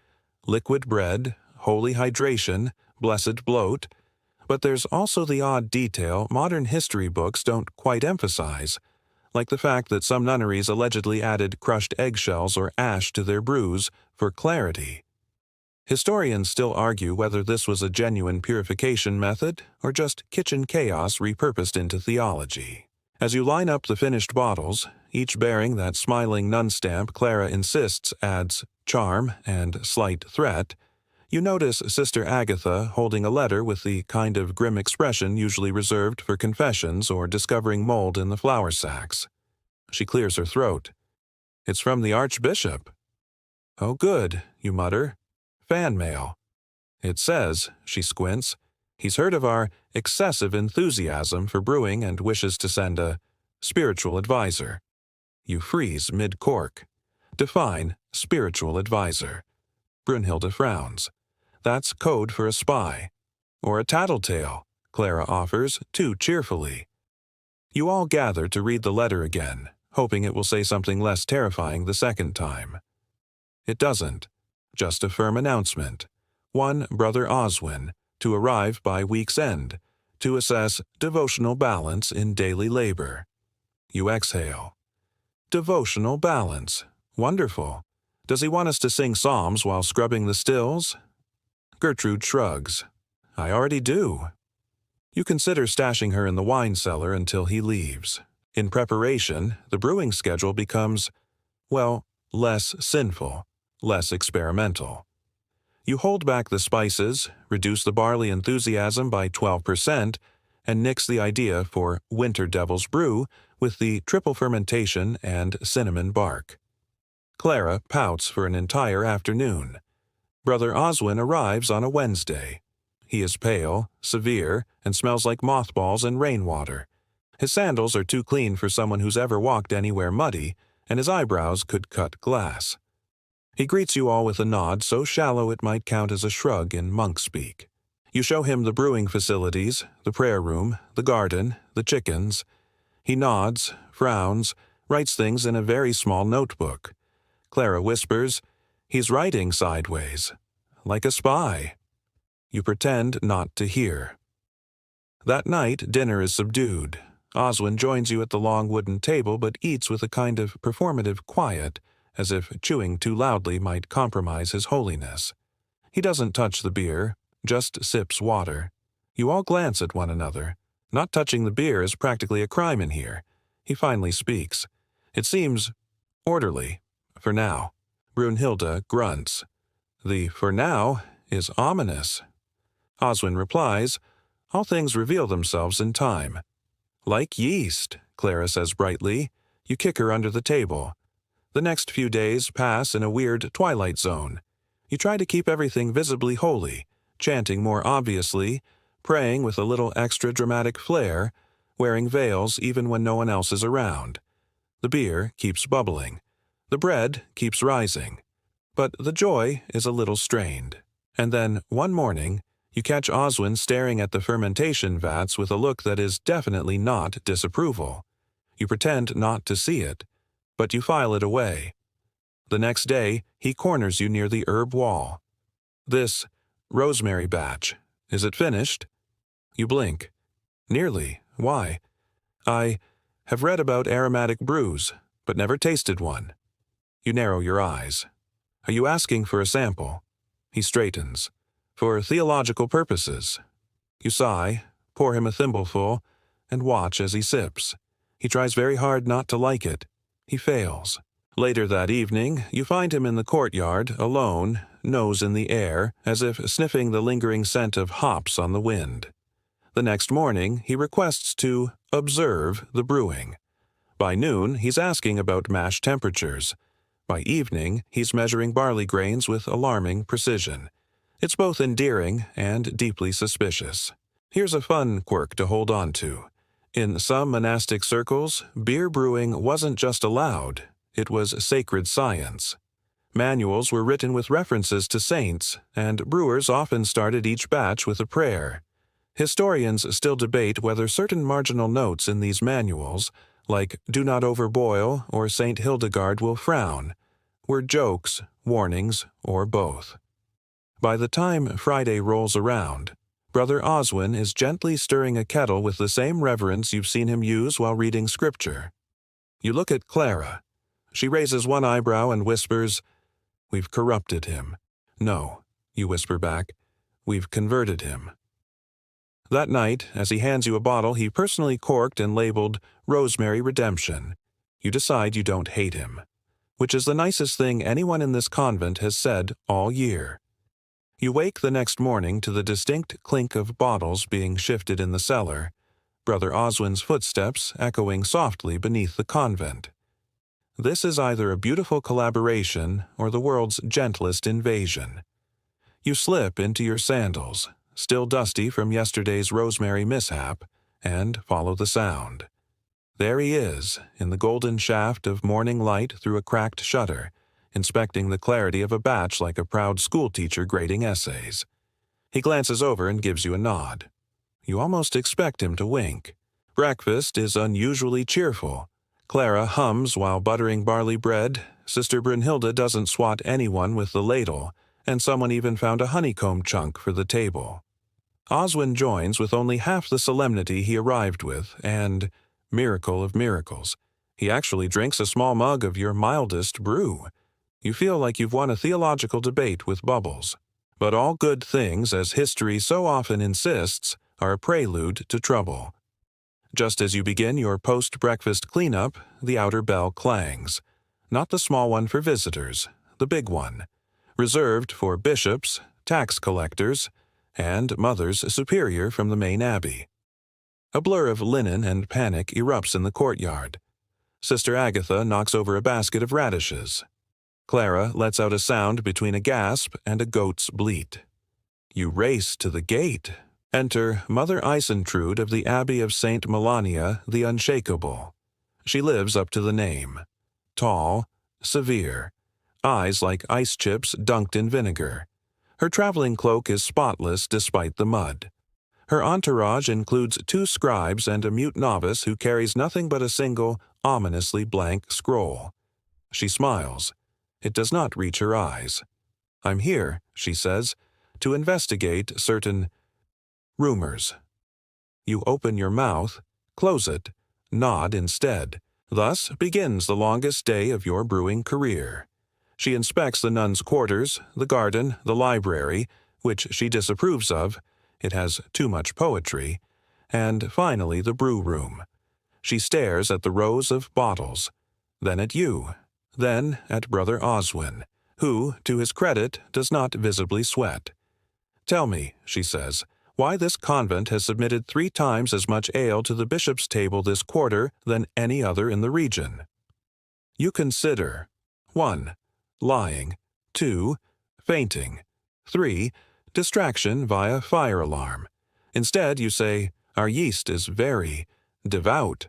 Liquid bread, holy hydration, blessed bloat. But there's also the odd detail modern history books don't quite emphasize, like the fact that some nunneries allegedly added crushed eggshells or ash to their brews for clarity. Historians still argue whether this was a genuine purification method or just kitchen chaos repurposed into theology. As you line up the finished bottles, each bearing that smiling nun stamp Clara insists adds charm and slight threat, you notice Sister Agatha holding a letter with the kind of grim expression usually reserved for confessions or discovering mold in the flour sacks. She clears her throat. It's from the Archbishop. Oh, good, you mutter. Fan mail. It says, she squints, he's heard of our excessive enthusiasm for brewing and wishes to send a spiritual advisor. You freeze mid-cork. Define spiritual advisor. Brunhilde frowns. That's code for a spy. Or a tattletale, Clara offers, too cheerfully. You all gather to read the letter again, hoping it will say something less terrifying the second time. It doesn't. Just a firm announcement. One Brother Oswin, to arrive by week's end, to assess devotional balance in daily labor. You exhale. Devotional balance. Wonderful. Does he want us to sing psalms while scrubbing the stills? Gertrude shrugs. I already do. You consider stashing her in the wine cellar until he leaves. In preparation, the brewing schedule becomes, well, less sinful, less experimental. You hold back the spices, reduce the barley enthusiasm by 12%, and nix the idea for Winter Devil's Brew with the triple fermentation and cinnamon bark. Clara pouts for an entire afternoon. Brother Oswin arrives on a Wednesday. He is pale, severe, and smells like mothballs and rainwater. His sandals are too clean for someone who's ever walked anywhere muddy, and his eyebrows could cut glass. He greets you all with a nod so shallow it might count as a shrug in monk speak. You show him the brewing facilities, the prayer room, the garden, the chickens. He nods, frowns, writes things in a very small notebook. Clara whispers, "He's writing sideways, like a spy." You pretend not to hear. That night, dinner is subdued. Oswin joins you at the long wooden table but eats with a kind of performative quiet, as if chewing too loudly might compromise his holiness. He doesn't touch the beer, just sips water. You all glance at one another. Not touching the beer is practically a crime in here. He finally speaks. It seems orderly, for now. Brunhilde grunts. The "for now" is ominous. Oswin replies, "All things reveal themselves in time." Like yeast, Clara says brightly. You kick her under the table. The next few days pass in a weird twilight zone. You try to keep everything visibly holy, chanting more obviously, praying with a little extra dramatic flair, wearing veils even when no one else is around. The beer keeps bubbling. The bread keeps rising. But the joy is a little strained. And then, one morning, you catch Oswin staring at the fermentation vats with a look that is definitely not disapproval. You pretend not to see it, but you file it away. The next day, he corners you near the herb wall. "This rosemary batch, is it finished?" You blink. "Nearly. Why?" "I have read about aromatic brews, but never tasted one." You narrow your eyes. "Are you asking for a sample?" He straightens. "For theological purposes." You sigh, pour him a thimbleful, and watch as he sips. He tries very hard not to like it. He fails. Later that evening, you find him in the courtyard, alone, nose in the air, as if sniffing the lingering scent of hops on the wind. The next morning, he requests to observe the brewing. By noon, he's asking about mash temperatures. By evening, he's measuring barley grains with alarming precision. It's both endearing and deeply suspicious. Here's a fun quirk to hold on to. In some monastic circles, beer brewing wasn't just allowed, it was sacred science. Manuals were written with references to saints, and brewers often started each batch with a prayer. Historians still debate whether certain marginal notes in these manuals, like "do not overboil" or "Saint Hildegard will frown," were jokes, warnings, or both. By the time Friday rolls around, Brother Oswin is gently stirring a kettle with the same reverence you've seen him use while reading scripture. You look at Clara. She raises one eyebrow and whispers, "We've corrupted him." "No," you whisper back, "we've converted him." That night, as he hands you a bottle he personally corked and labeled Rosemary Redemption, you decide you don't hate him, which is the nicest thing anyone in this convent has said all year. You wake the next morning to the distinct clink of bottles being shifted in the cellar, Brother Oswin's footsteps echoing softly beneath the convent. This is either a beautiful collaboration or the world's gentlest invasion. You slip into your sandals, still dusty from yesterday's rosemary mishap, and follow the sound. There he is, in the golden shaft of morning light through a cracked shutter, inspecting the clarity of a batch like a proud schoolteacher grading essays. He glances over and gives you a nod. You almost expect him to wink. Breakfast is unusually cheerful. Clara hums while buttering barley bread, Sister Brunhilde doesn't swat anyone with the ladle, and someone even found a honeycomb chunk for the table. Oswin joins with only half the solemnity he arrived with, and, miracle of miracles, he actually drinks a small mug of your mildest brew. You feel like you've won a theological debate with Bubbles. But all good things, as history so often insists, are a prelude to trouble. Just as you begin your post-breakfast cleanup, the outer bell clangs. Not the small one for visitors, the big one, reserved for bishops, tax collectors, and mothers superior from the main abbey. A blur of linen and panic erupts in the courtyard. Sister Agatha knocks over a basket of radishes. Clara lets out a sound between a gasp and a goat's bleat. You race to the gate. Enter Mother Eisentrud of the Abbey of St. Melania the Unshakable. She lives up to the name. Tall, severe, eyes like ice chips dunked in vinegar. Her traveling cloak is spotless despite the mud. Her entourage includes 2 scribes and a mute novice who carries nothing but a single, ominously blank scroll. She smiles. It does not reach her eyes. I'm here, she says, to investigate certain rumors. You open your mouth, close it, nod instead. Thus begins the longest day of your brewing career. She inspects the nuns' quarters, the garden, the library, which she disapproves of, it has too much poetry, and finally the brew room. She stares at the rows of bottles, then at you, then at Brother Oswin, who, to his credit, does not visibly sweat. Tell me, she says, why this convent has submitted 3 times as much ale to the bishop's table this quarter than any other in the region. You consider 1. Lying, 2. Fainting, 3. Distraction via fire alarm. Instead, you say, our yeast is very devout.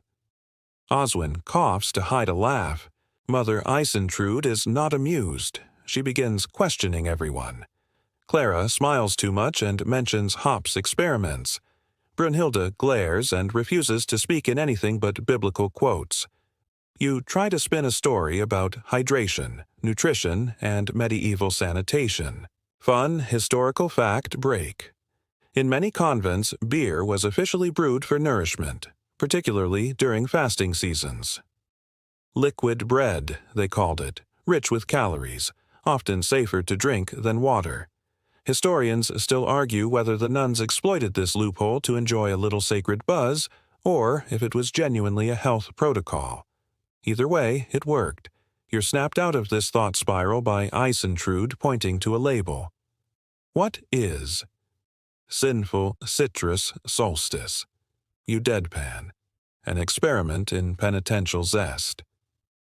Oswin coughs to hide a laugh. Mother Eisentrud is not amused. She begins questioning everyone. Clara smiles too much and mentions Hopp's experiments. Brunhilde glares and refuses to speak in anything but biblical quotes. You try to spin a story about hydration, nutrition, and medieval sanitation. Fun, historical fact break. In many convents, beer was officially brewed for nourishment, particularly during fasting seasons. Liquid bread, they called it, rich with calories, often safer to drink than water. Historians still argue whether the nuns exploited this loophole to enjoy a little sacred buzz, or if it was genuinely a health protocol. Either way, it worked. You're snapped out of this thought spiral by Eisentrud pointing to a label. What is sinful citrus solstice? You deadpan. An experiment in penitential zest.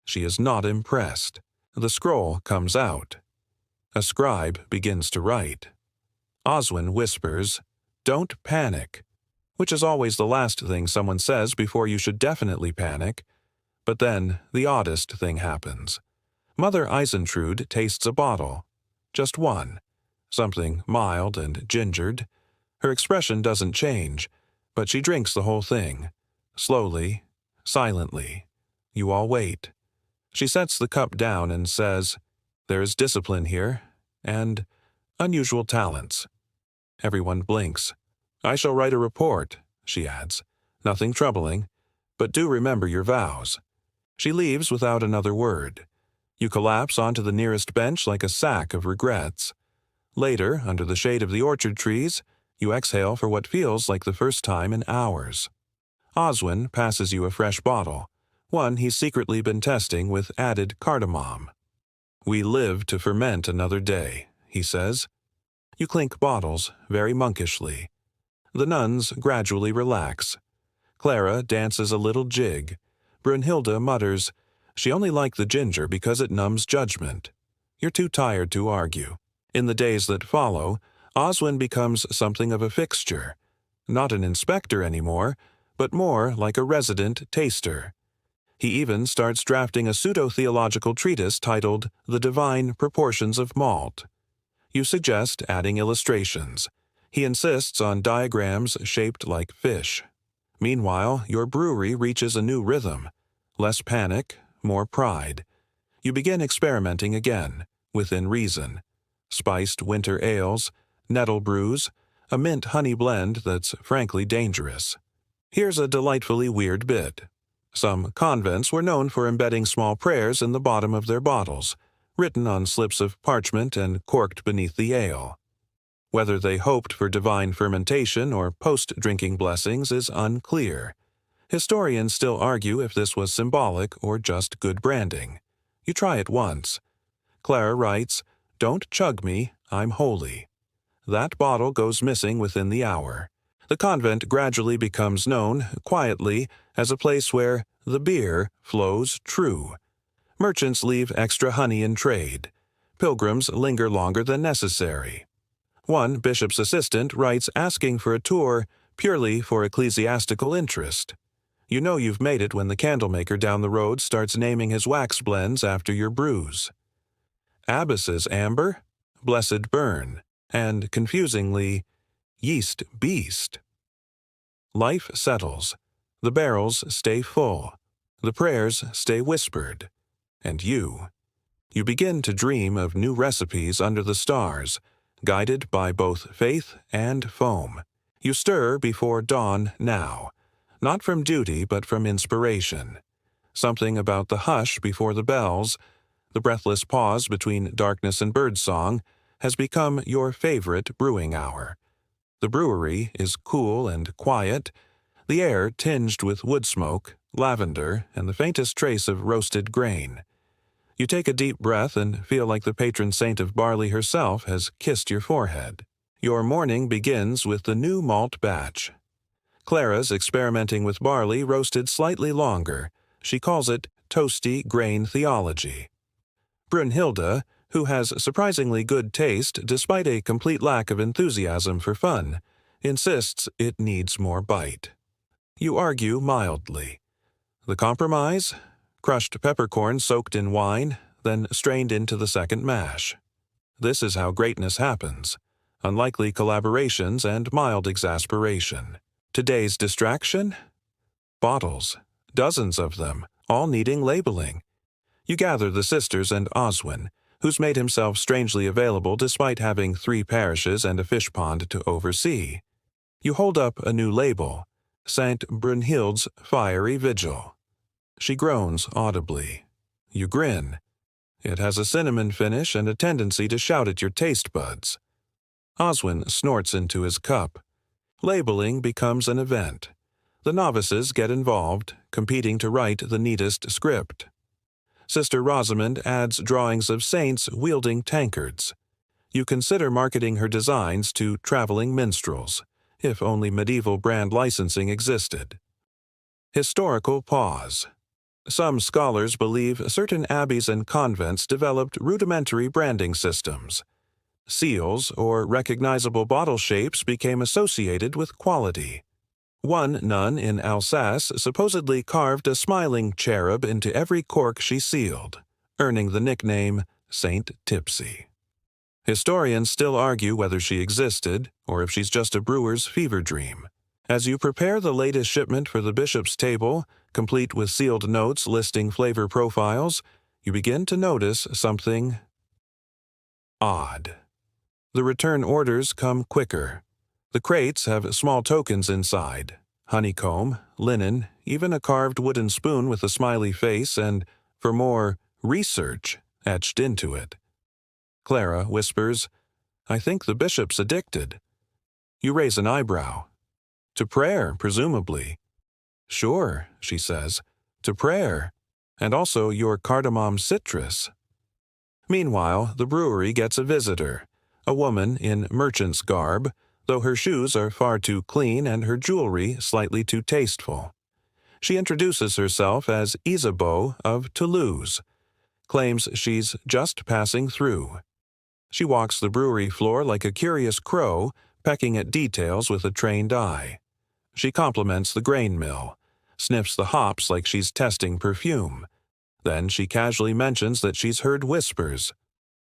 She is not impressed. The scroll comes out. A scribe begins to write. Oswin whispers, "Don't panic," which is always the last thing someone says before you should definitely panic. But then the oddest thing happens. Mother Eisentrud tastes a bottle. Just one. Something mild and gingered. Her expression doesn't change, but she drinks the whole thing. Slowly, silently. You all wait. She sets the cup down and says, "There is discipline here, and unusual talents." Everyone blinks. "I shall write a report," she adds. "Nothing troubling, but do remember your vows." She leaves without another word. You collapse onto the nearest bench like a sack of regrets. Later, under the shade of the orchard trees, you exhale for what feels like the first time in hours. Oswin passes you a fresh bottle, one he's secretly been testing with added cardamom. "We live to ferment another day," he says. You clink bottles, very monkishly. The nuns gradually relax. Clara dances a little jig. Brunhilde mutters, "She only liked the ginger because it numbs judgment." You're too tired to argue. In the days that follow, Oswin becomes something of a fixture. Not an inspector anymore, but more like a resident taster. He even starts drafting a pseudo-theological treatise titled The Divine Proportions of Malt. You suggest adding illustrations. He insists on diagrams shaped like fish. Meanwhile, your brewery reaches a new rhythm. Less panic, more pride. You begin experimenting again, within reason. Spiced winter ales, nettle brews, a mint-honey blend that's frankly dangerous. Here's a delightfully weird bit. Some convents were known for embedding small prayers in the bottom of their bottles, written on slips of parchment and corked beneath the ale. Whether they hoped for divine fermentation or post-drinking blessings is unclear. Historians still argue if this was symbolic or just good branding. You try it once. Clara writes, "Don't chug me, I'm holy." That bottle goes missing within the hour. The convent gradually becomes known, quietly, as a place where the beer flows true. Merchants leave extra honey in trade. Pilgrims linger longer than necessary. One bishop's assistant writes asking for a tour purely for ecclesiastical interest. You know you've made it when the candlemaker down the road starts naming his wax blends after your brews. Abbess's amber, blessed burn, and, confusingly, yeast beast. Life settles. The barrels stay full. The prayers stay whispered. And you begin to dream of new recipes under the stars, guided by both faith and foam. You stir before dawn now, not from duty but from inspiration. Something about the hush before the bells, the breathless pause between darkness and birdsong, has become your favorite brewing hour. The brewery is cool and quiet, the air tinged with wood smoke, lavender, and the faintest trace of roasted grain. You take a deep breath and feel like the patron saint of barley herself has kissed your forehead. Your morning begins with the new malt batch. Clara's experimenting with barley roasted slightly longer. She calls it toasty grain theology. Brunhilde, who has surprisingly good taste despite a complete lack of enthusiasm for fun, insists it needs more bite. You argue mildly. The compromise? Crushed peppercorn soaked in wine, then strained into the second mash. This is how greatness happens. Unlikely collaborations and mild exasperation. Today's distraction? Bottles. Dozens of them, all needing labeling. You gather the sisters and Oswin, who's made himself strangely available despite having 3 parishes and a fish pond to oversee. You hold up a new label, St. Brunhilde's Fiery Vigil. She groans audibly. You grin. It has a cinnamon finish and a tendency to shout at your taste buds. Oswin snorts into his cup. Labeling becomes an event. The novices get involved, competing to write the neatest script. Sister Rosamond adds drawings of saints wielding tankards. You consider marketing her designs to traveling minstrels, if only medieval brand licensing existed. Historical pause. Some scholars believe certain abbeys and convents developed rudimentary branding systems. Seals or recognizable bottle shapes became associated with quality. One nun in Alsace supposedly carved a smiling cherub into every cork she sealed, earning the nickname Saint Tipsy. Historians still argue whether she existed or if she's just a brewer's fever dream. As you prepare the latest shipment for the bishop's table, complete with sealed notes listing flavor profiles, you begin to notice something odd. The return orders come quicker. The crates have small tokens inside: honeycomb, linen, even a carved wooden spoon with a smiley face and, for more, research etched into it. Clara whispers, "I think the bishop's addicted." You raise an eyebrow. "To prayer, presumably." "Sure," she says, "to prayer. And also your cardamom citrus." Meanwhile, the brewery gets a visitor, a woman in merchant's garb, though her shoes are far too clean and her jewelry slightly too tasteful. She introduces herself as Isabeau of Toulouse, claims she's just passing through. She walks the brewery floor like a curious crow, pecking at details with a trained eye. She compliments the grain mill, sniffs the hops like she's testing perfume. Then she casually mentions that she's heard whispers,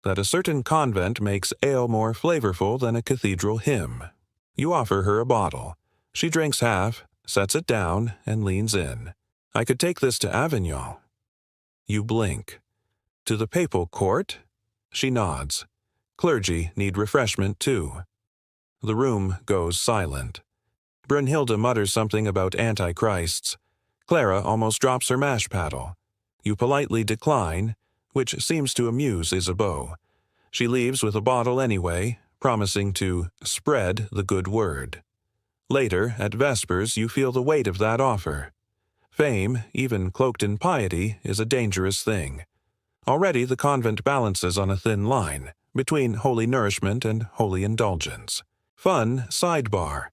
that a certain convent makes ale more flavorful than a cathedral hymn. You offer her a bottle. She drinks half, sets it down, and leans in. I could take this to Avignon. You blink. To the papal court? She nods. Clergy need refreshment too. The room goes silent. Brunhilde mutters something about antichrists. Clara almost drops her mash paddle. You politely decline, which seems to amuse Isabeau. She leaves with a bottle anyway, promising to spread the good word. Later, at Vespers, you feel the weight of that offer. Fame, even cloaked in piety, is a dangerous thing. Already the convent balances on a thin line, between holy nourishment and holy indulgence. Fun sidebar.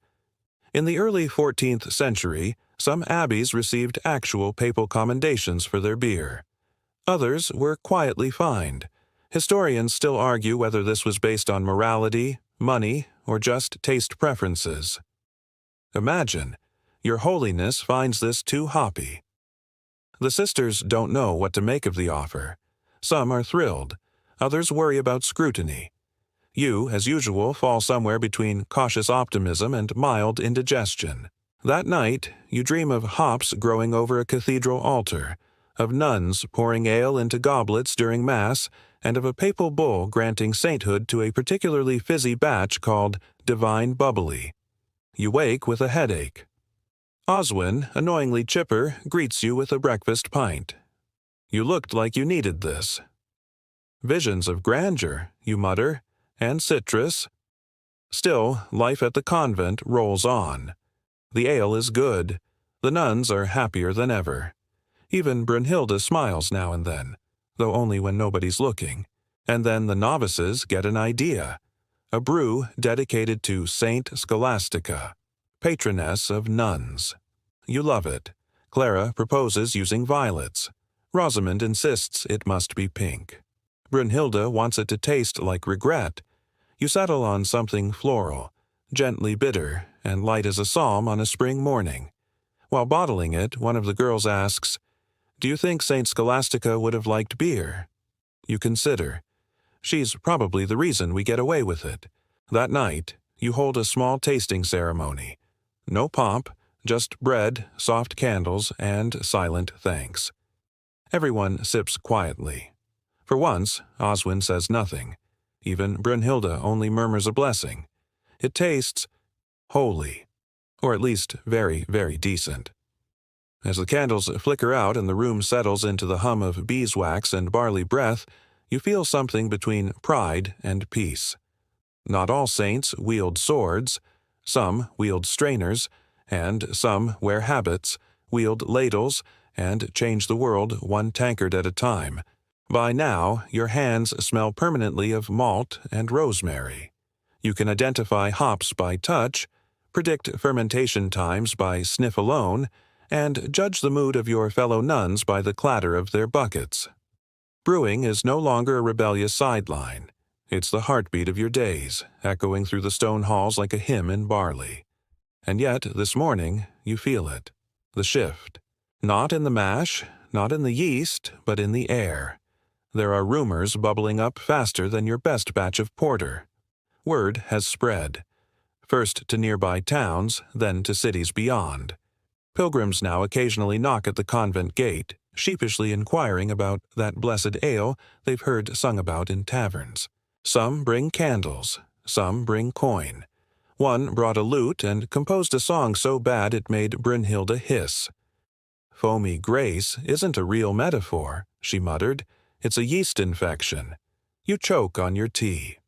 In the early 14th century, some abbeys received actual papal commendations for their beer. Others were quietly fined. Historians still argue whether this was based on morality, money, or just taste preferences. Imagine, Your Holiness finds this too hoppy. The sisters don't know what to make of the offer. Some are thrilled, others worry about scrutiny. You, as usual, fall somewhere between cautious optimism and mild indigestion. That night, you dream of hops growing over a cathedral altar, of nuns pouring ale into goblets during Mass, and of a papal bull granting sainthood to a particularly fizzy batch called Divine Bubbly. You wake with a headache. Oswin, annoyingly chipper, greets you with a breakfast pint. You looked like you needed this. Visions of grandeur, you mutter, and citrus. Still, life at the convent rolls on. The ale is good. The nuns are happier than ever. Even Brunhilde smiles now and then, though only when nobody's looking. And then the novices get an idea. A brew dedicated to Saint Scholastica, patroness of nuns. You love it. Clara proposes using violets. Rosamond insists it must be pink. Brunhilde wants it to taste like regret. You settle on something floral, gently bitter, and light as a psalm on a spring morning. While bottling it, one of the girls asks, "Do you think Saint Scholastica would have liked beer?" You consider. She's probably the reason we get away with it. That night, you hold a small tasting ceremony. No pomp, just bread, soft candles, and silent thanks. Everyone sips quietly. For once, Oswin says nothing. Even Brunhilde only murmurs a blessing. It tastes holy, or at least very, very decent. As the candles flicker out and the room settles into the hum of beeswax and barley breath, you feel something between pride and peace. Not all saints wield swords. Some wield strainers, and some wear habits, wield ladles, and change the world one tankard at a time. By now, your hands smell permanently of malt and rosemary. You can identify hops by touch, predict fermentation times by sniff alone, and judge the mood of your fellow nuns by the clatter of their buckets. Brewing is no longer a rebellious sideline. It's the heartbeat of your days, echoing through the stone halls like a hymn in barley. And yet, this morning, you feel it. The shift. Not in the mash, not in the yeast, but in the air. There are rumors bubbling up faster than your best batch of porter. Word has spread. First to nearby towns, then to cities beyond. Pilgrims now occasionally knock at the convent gate, sheepishly inquiring about that blessed ale they've heard sung about in taverns. Some bring candles, some bring coin. One brought a lute and composed a song so bad it made Brunhilde hiss. "Foamy grace isn't a real metaphor," she muttered. "It's a yeast infection. You choke on your tea."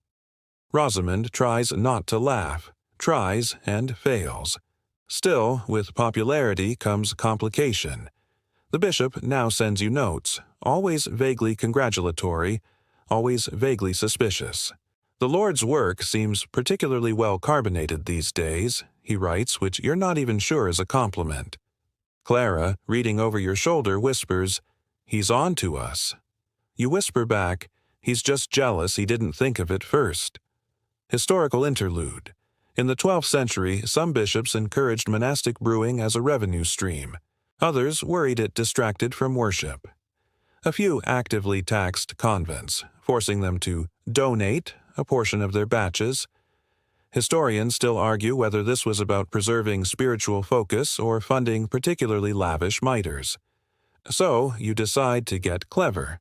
Rosamond tries not to laugh, tries and fails. Still, with popularity comes complication. The bishop now sends you notes, always vaguely congratulatory, always vaguely suspicious. "The Lord's work seems particularly well carbonated these days," he writes, which you're not even sure is a compliment. Clara, reading over your shoulder, whispers, "He's on to us." You whisper back, "He's just jealous he didn't think of it first." Historical interlude. In the 12th century, some bishops encouraged monastic brewing as a revenue stream. Others worried it distracted from worship. A few actively taxed convents, forcing them to donate a portion of their batches. Historians still argue whether this was about preserving spiritual focus or funding particularly lavish miters. So you decide to get clever.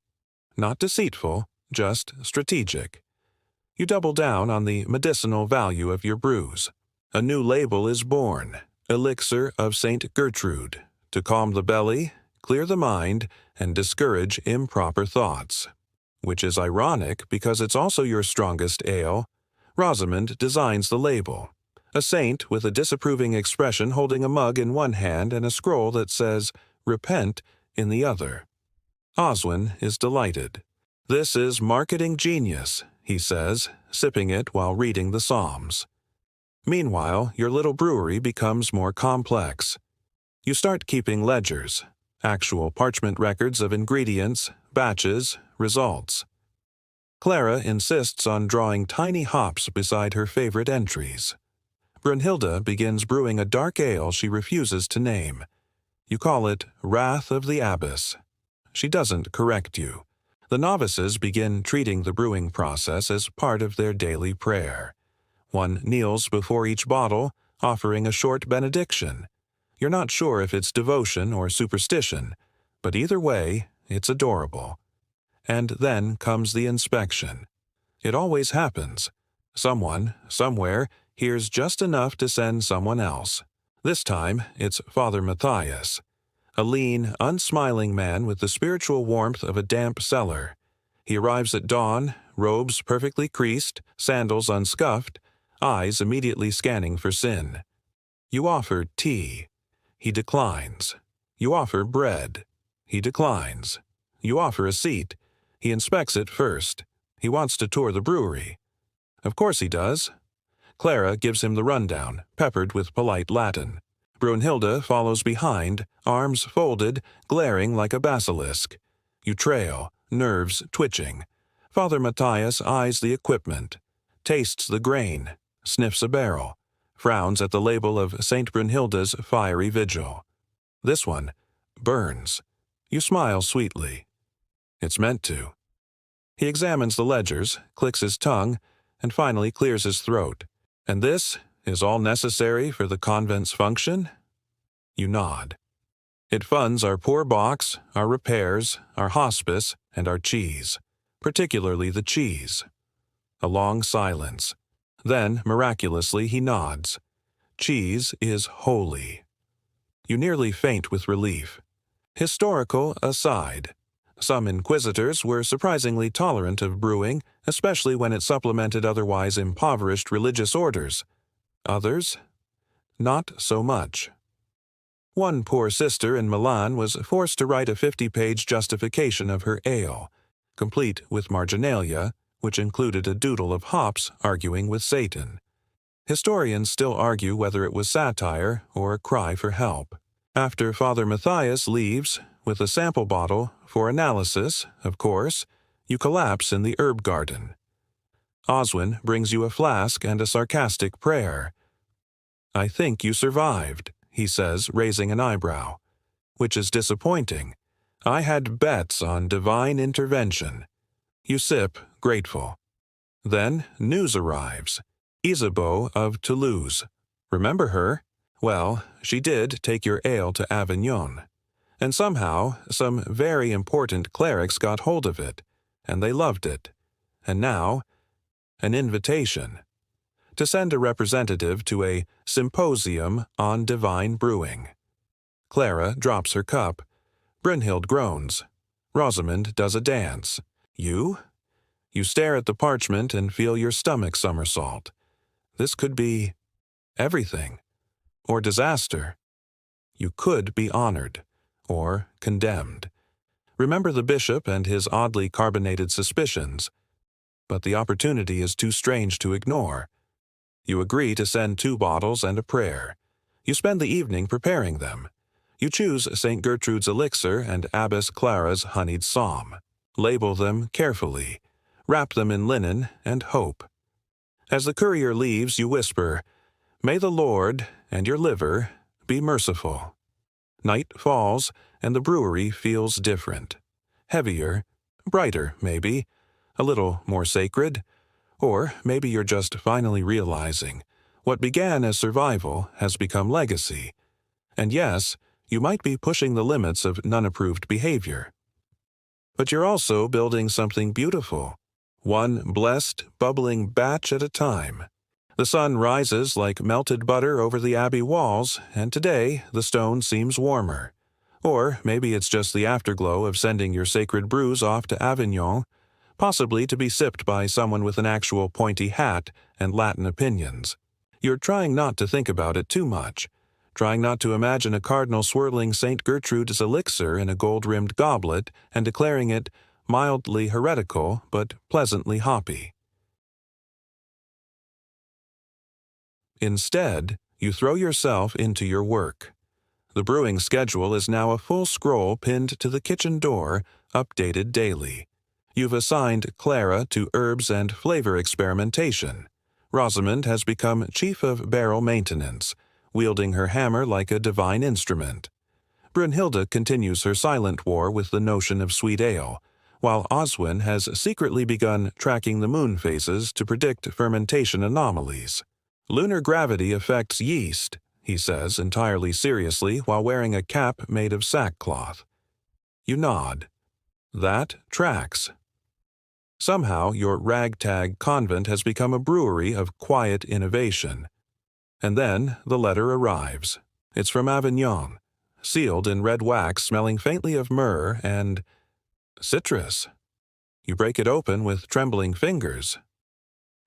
Not deceitful, just strategic. You double down on the medicinal value of your brews. A new label is born, Elixir of St. Gertrude, to calm the belly, clear the mind, and discourage improper thoughts. Which is ironic because it's also your strongest ale. Rosamond designs the label, a saint with a disapproving expression holding a mug in one hand and a scroll that says, "Repent," in the other. Oswin is delighted. "This is marketing genius," he says, sipping it while reading the Psalms. Meanwhile, your little brewery becomes more complex. You start keeping ledgers, actual parchment records of ingredients, batches, results. Clara insists on drawing tiny hops beside her favorite entries. Brunhilde begins brewing a dark ale she refuses to name. You call it Wrath of the Abbess. She doesn't correct you. The novices begin treating the brewing process as part of their daily prayer. One kneels before each bottle, offering a short benediction. You're not sure if it's devotion or superstition, but either way, it's adorable. And then comes the inspection. It always happens. Someone, somewhere, hears just enough to send someone else. This time, it's Father Matthias, a lean, unsmiling man with the spiritual warmth of a damp cellar. He arrives at dawn, robes perfectly creased, sandals unscuffed, eyes immediately scanning for sin. You offer tea. He declines. You offer bread. He declines. You offer a seat. He inspects it first. He wants to tour the brewery. Of course he does. Clara gives him the rundown, peppered with polite Latin. Brunhilde follows behind, arms folded, glaring like a basilisk. You trail, nerves twitching. Father Matthias eyes the equipment, tastes the grain, sniffs a barrel, frowns at the label of St. Brunhilde's fiery vigil. This one burns. You smile sweetly. It's meant to. He examines the ledgers, clicks his tongue, and finally clears his throat. And this is all necessary for the convent's function? You nod. It funds our poor box, our repairs, our hospice, and our cheese, particularly the cheese. A long silence. Then, miraculously, he nods. Cheese is holy. You nearly faint with relief. Historical aside. Some inquisitors were surprisingly tolerant of brewing, especially when it supplemented otherwise impoverished religious orders. Others, not so much. One poor sister in Milan was forced to write a 50-page justification of her ale, complete with marginalia, which included a doodle of hops arguing with Satan. Historians still argue whether it was satire or a cry for help. After Father Matthias leaves, with a sample bottle, for analysis, of course, you collapse in the herb garden. Oswin brings you a flask and a sarcastic prayer. "I think you survived," he says, raising an eyebrow. Which is disappointing. I had bets on divine intervention. You sip, grateful. Then news arrives. Isabeau of Toulouse. Remember her? Well, she did take your ale to Avignon. And somehow, some very important clerics got hold of it, and they loved it. And now, an invitation to send a representative to a symposium on divine brewing. Clara drops her cup. Brunhilde groans. Rosamond does a dance. You? You stare at the parchment and feel your stomach somersault. This could be everything. Or disaster. You could be honored. Or condemned. Remember the bishop and his oddly carbonated suspicions. But the opportunity is too strange to ignore. You agree to send 2 bottles and a prayer. You spend the evening preparing them. You choose St. Gertrude's elixir and Abbess Clara's honeyed psalm. Label them carefully. Wrap them in linen and hope. As the courier leaves, you whisper, May the Lord and your liver be merciful. Night falls, and the brewery feels different. Heavier, brighter, maybe, a little more sacred. Or maybe you're just finally realizing what began as survival has become legacy. And yes, you might be pushing the limits of nun-approved behavior. But you're also building something beautiful, one blessed, bubbling batch at a time. The sun rises like melted butter over the abbey walls, and today the stone seems warmer. Or maybe it's just the afterglow of sending your sacred brews off to Avignon, possibly to be sipped by someone with an actual pointy hat and Latin opinions. You're trying not to think about it too much, trying not to imagine a cardinal swirling St. Gertrude's elixir in a gold-rimmed goblet and declaring it mildly heretical but pleasantly hoppy. Instead, you throw yourself into your work. The brewing schedule is now a full scroll pinned to the kitchen door, updated daily. You've assigned Clara to herbs and flavor experimentation. Rosamond has become chief of barrel maintenance, wielding her hammer like a divine instrument. Brunhilde continues her silent war with the notion of sweet ale, while Oswin has secretly begun tracking the moon phases to predict fermentation anomalies. Lunar gravity affects yeast, he says entirely seriously while wearing a cap made of sackcloth. You nod. That tracks. Somehow your ragtag convent has become a brewery of quiet innovation. And then the letter arrives. It's from Avignon, sealed in red wax smelling faintly of myrrh and citrus. You break it open with trembling fingers.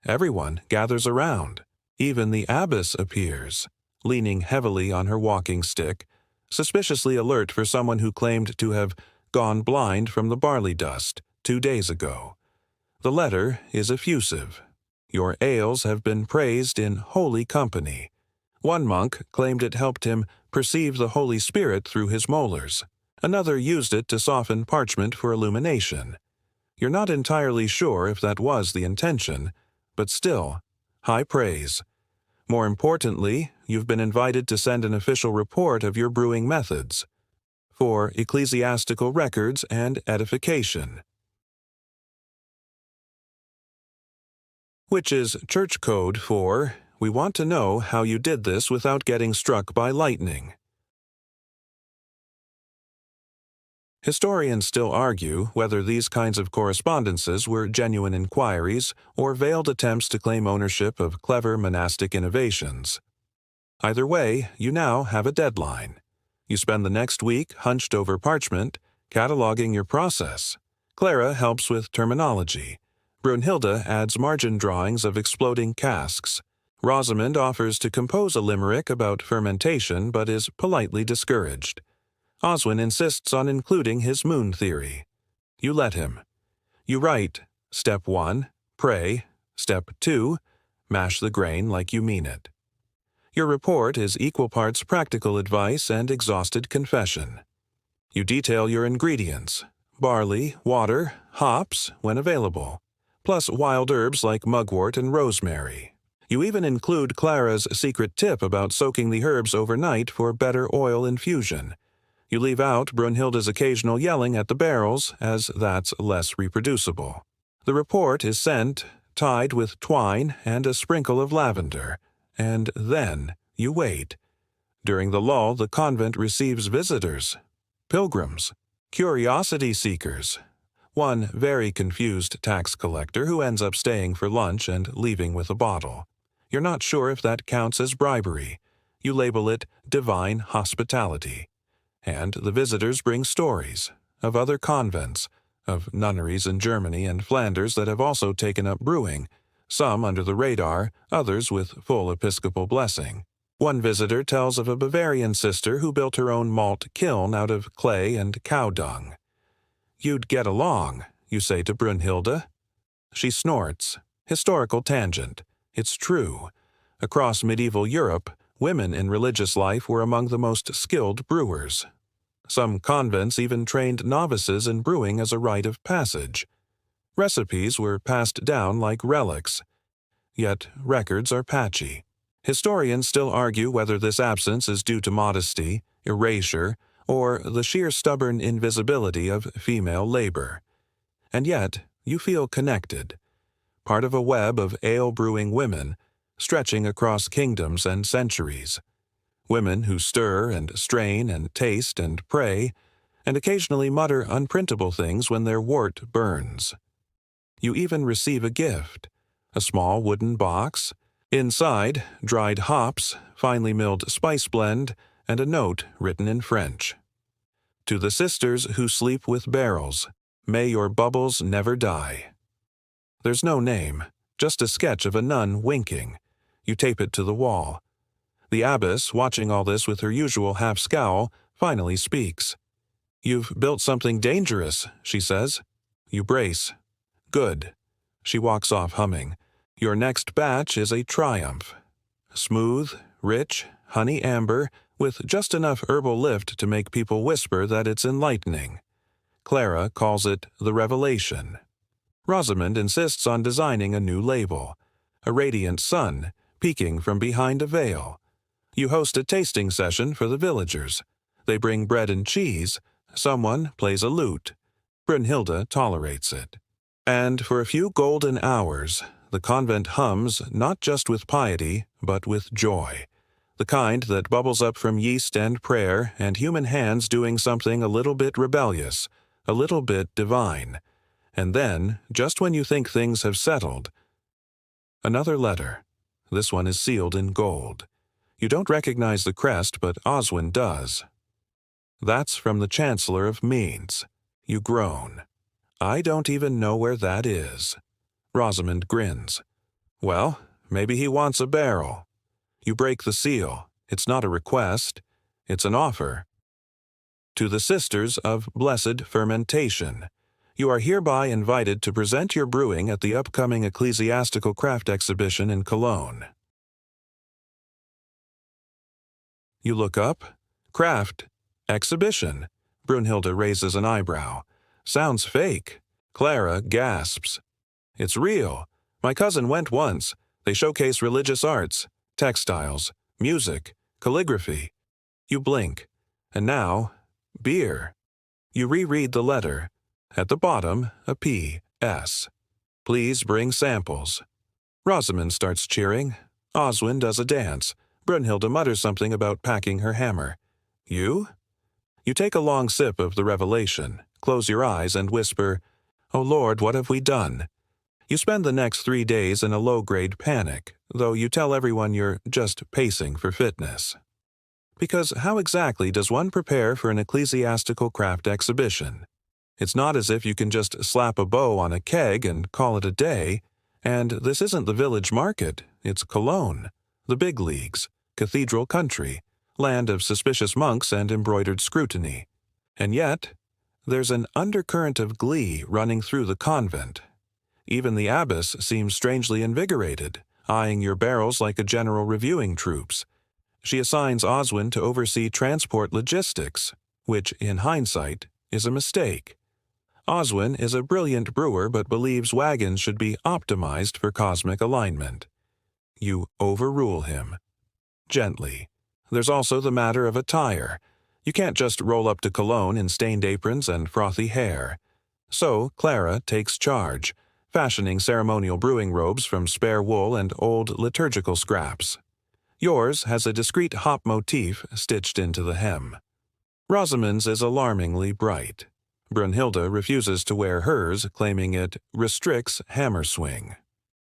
Everyone gathers around. Even the abbess appears, leaning heavily on her walking stick, suspiciously alert for someone who claimed to have gone blind from the barley dust 2 days ago. The letter is effusive. Your ales have been praised in holy company. One monk claimed it helped him perceive the Holy Spirit through his molars. Another used it to soften parchment for illumination. You're not entirely sure if that was the intention, but still, high praise. More importantly, you've been invited to send an official report of your brewing methods for ecclesiastical records and edification. Which is church code for, we want to know how you did this without getting struck by lightning. Historians still argue whether these kinds of correspondences were genuine inquiries or veiled attempts to claim ownership of clever monastic innovations. Either way, you now have a deadline. You spend the next week hunched over parchment, cataloging your process. Clara helps with terminology. Brunhilde adds margin drawings of exploding casks. Rosamond offers to compose a limerick about fermentation but is politely discouraged. Oswin insists on including his moon theory. You let him. You write, Step 1, pray. Step 2, mash the grain like you mean it. Your report is equal parts practical advice and exhausted confession. You detail your ingredients, barley, water, hops, when available, plus wild herbs like mugwort and rosemary. You even include Clara's secret tip about soaking the herbs overnight for better oil infusion. You leave out Brunhilde's occasional yelling at the barrels, as that's less reproducible. The report is sent, tied with twine and a sprinkle of lavender, and then you wait. During the lull, the convent receives visitors, pilgrims, curiosity seekers. One very confused tax collector who ends up staying for lunch and leaving with a bottle. You're not sure if that counts as bribery. You label it divine hospitality. And the visitors bring stories of other convents, of nunneries in Germany and Flanders that have also taken up brewing, some under the radar, others with full episcopal blessing. One visitor tells of a Bavarian sister who built her own malt kiln out of clay and cow dung. You'd get along, you say to Brunhilde. She snorts. Historical tangent. It's true. Across medieval Europe, women in religious life were among the most skilled brewers. Some convents even trained novices in brewing as a rite of passage. Recipes were passed down like relics. Yet records are patchy. Historians still argue whether this absence is due to modesty, erasure, or the sheer stubborn invisibility of female labor. And yet, you feel connected, part of a web of ale-brewing women, stretching across kingdoms and centuries. Women who stir and strain and taste and pray, and occasionally mutter unprintable things when their wort burns. You even receive a gift, a small wooden box. Inside, dried hops, finely milled spice blend, and a note written in French. To the sisters who sleep with barrels, may your bubbles never die. There's no name, just a sketch of a nun winking. You tape it to the wall. The abbess, watching all this with her usual half-scowl, finally speaks. "You've built something dangerous," she says. You brace. "Good." She walks off humming. "Your next batch is a triumph. Smooth, rich, honey amber, with just enough herbal lift to make people whisper that it's enlightening. Clara calls it the Revelation. Rosamond insists on designing a new label, a radiant sun peeking from behind a veil. You host a tasting session for the villagers. They bring bread and cheese. Someone plays a lute. Brunhilde tolerates it. And for a few golden hours, the convent hums not just with piety, but with joy. The kind that bubbles up from yeast and prayer and human hands doing something a little bit rebellious, a little bit divine. And then, just when you think things have settled, another letter. This one is sealed in gold. You don't recognize the crest, but Oswin does. That's from the Chancellor of Mainz. You groan. I don't even know where that is. Rosamond grins. Well, maybe he wants a barrel. You break the seal. It's not a request. It's an offer. To the Sisters of Blessed Fermentation. You are hereby invited to present your brewing at the upcoming Ecclesiastical Craft Exhibition in Cologne. You look up. Craft. Exhibition. Brunhilde raises an eyebrow. Sounds fake. Clara gasps. It's real. My cousin went once. They showcase religious arts, textiles, music, calligraphy. You blink. And now, beer. You reread the letter. At the bottom, a P.S. Please bring samples. Rosamond starts cheering. Oswin does a dance. Brunhilde mutters something about packing her hammer. You? You take a long sip of the Revelation, close your eyes and whisper, "Oh Lord, what have we done?" You spend the next 3 days in a low-grade panic, though you tell everyone you're just pacing for fitness. Because how exactly does one prepare for an ecclesiastical craft exhibition? It's not as if you can just slap a bow on a keg and call it a day, and this isn't the village market, it's Cologne, the big leagues, cathedral country, land of suspicious monks and embroidered scrutiny. And yet, there's an undercurrent of glee running through the convent. Even the abbess seems strangely invigorated, eyeing your barrels like a general reviewing troops. She assigns Oswin to oversee transport logistics, which, in hindsight, is a mistake. Oswin is a brilliant brewer but believes wagons should be optimized for cosmic alignment. You overrule him. Gently. There's also the matter of attire. You can't just roll up to Cologne in stained aprons and frothy hair. So Clara takes charge, fashioning ceremonial brewing robes from spare wool and old liturgical scraps. Yours has a discreet hop motif stitched into the hem. Rosamond's is alarmingly bright. Brunhilde refuses to wear hers, claiming it restricts hammer swing.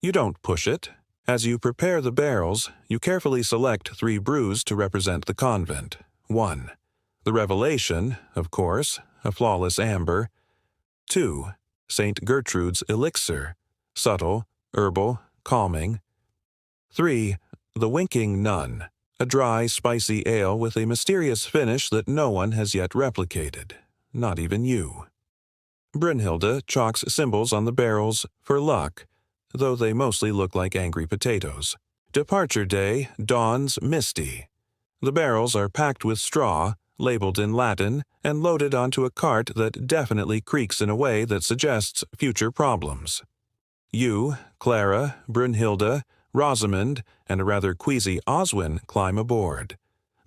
You don't push it. As you prepare the barrels, you carefully select 3 brews to represent the convent. 1. The Revelation, of course, a flawless amber. 2. St. Gertrude's Elixir, subtle, herbal, calming. 3. The Winking Nun, a dry, spicy ale with a mysterious finish that no one has yet replicated, not even you. Brunhilde chalks symbols on the barrels for luck, though they mostly look like angry potatoes. Departure day dawns misty. The barrels are packed with straw, labeled in Latin, and loaded onto a cart that definitely creaks in a way that suggests future problems. You, Clara, Brunhilde, Rosamond and a rather queasy Oswin climb aboard.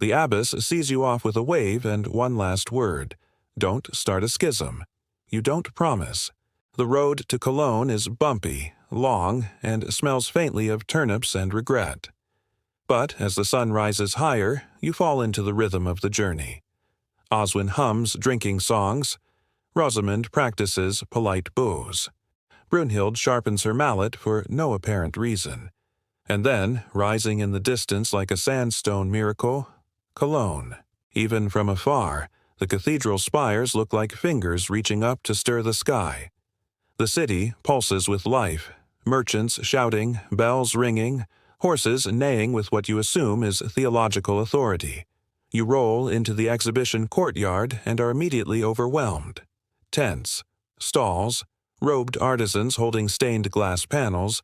The abbess sees you off with a wave and one last word. Don't start a schism. You don't promise. The road to Cologne is bumpy, long, and smells faintly of turnips and regret. But as the sun rises higher, you fall into the rhythm of the journey. Oswin hums drinking songs. Rosamond practices polite bows. Brunhild sharpens her mallet for no apparent reason. And then, rising in the distance like a sandstone miracle, Cologne. Even from afar, the cathedral spires look like fingers reaching up to stir the sky. The city pulses with life, merchants shouting, bells ringing, horses neighing with what you assume is theological authority. You roll into the exhibition courtyard and are immediately overwhelmed. Tents, stalls, robed artisans holding stained glass panels,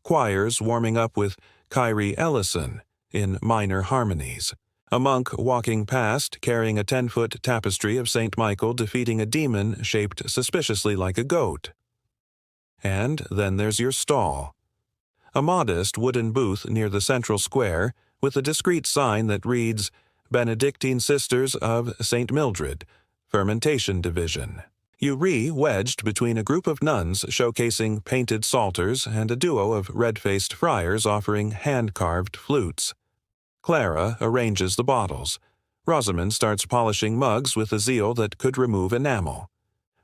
choirs warming up with Kyrie Ellison in minor harmonies. A monk walking past carrying a 10-foot tapestry of St. Michael defeating a demon shaped suspiciously like a goat. And then there's your stall. A modest wooden booth near the central square with a discreet sign that reads, Benedictine Sisters of St. Mildred, Fermentation Division. You wedged between a group of nuns showcasing painted psalters and a duo of red-faced friars offering hand-carved flutes. Clara arranges the bottles. Rosamond starts polishing mugs with a zeal that could remove enamel.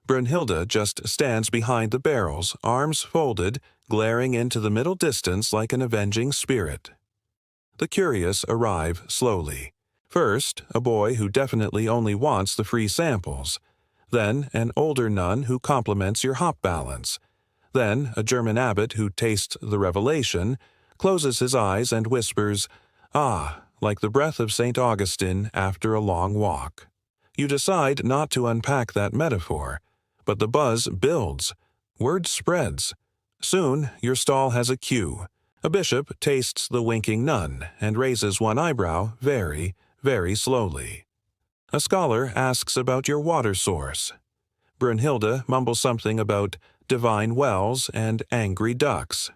Brunhilde just stands behind the barrels, arms folded, glaring into the middle distance like an avenging spirit. The curious arrive slowly. First, a boy who definitely only wants the free samples. Then, an older nun who compliments your hop balance. Then, a German abbot who tastes the revelation, closes his eyes and whispers, "Ah," like the breath of St. Augustine after a long walk. You decide not to unpack that metaphor, but the buzz builds. Word spreads. Soon, your stall has a cue. A bishop tastes the winking nun and raises one eyebrow very, very slowly. A scholar asks about your water source. Brunhilde mumbles something about divine wells and angry ducks.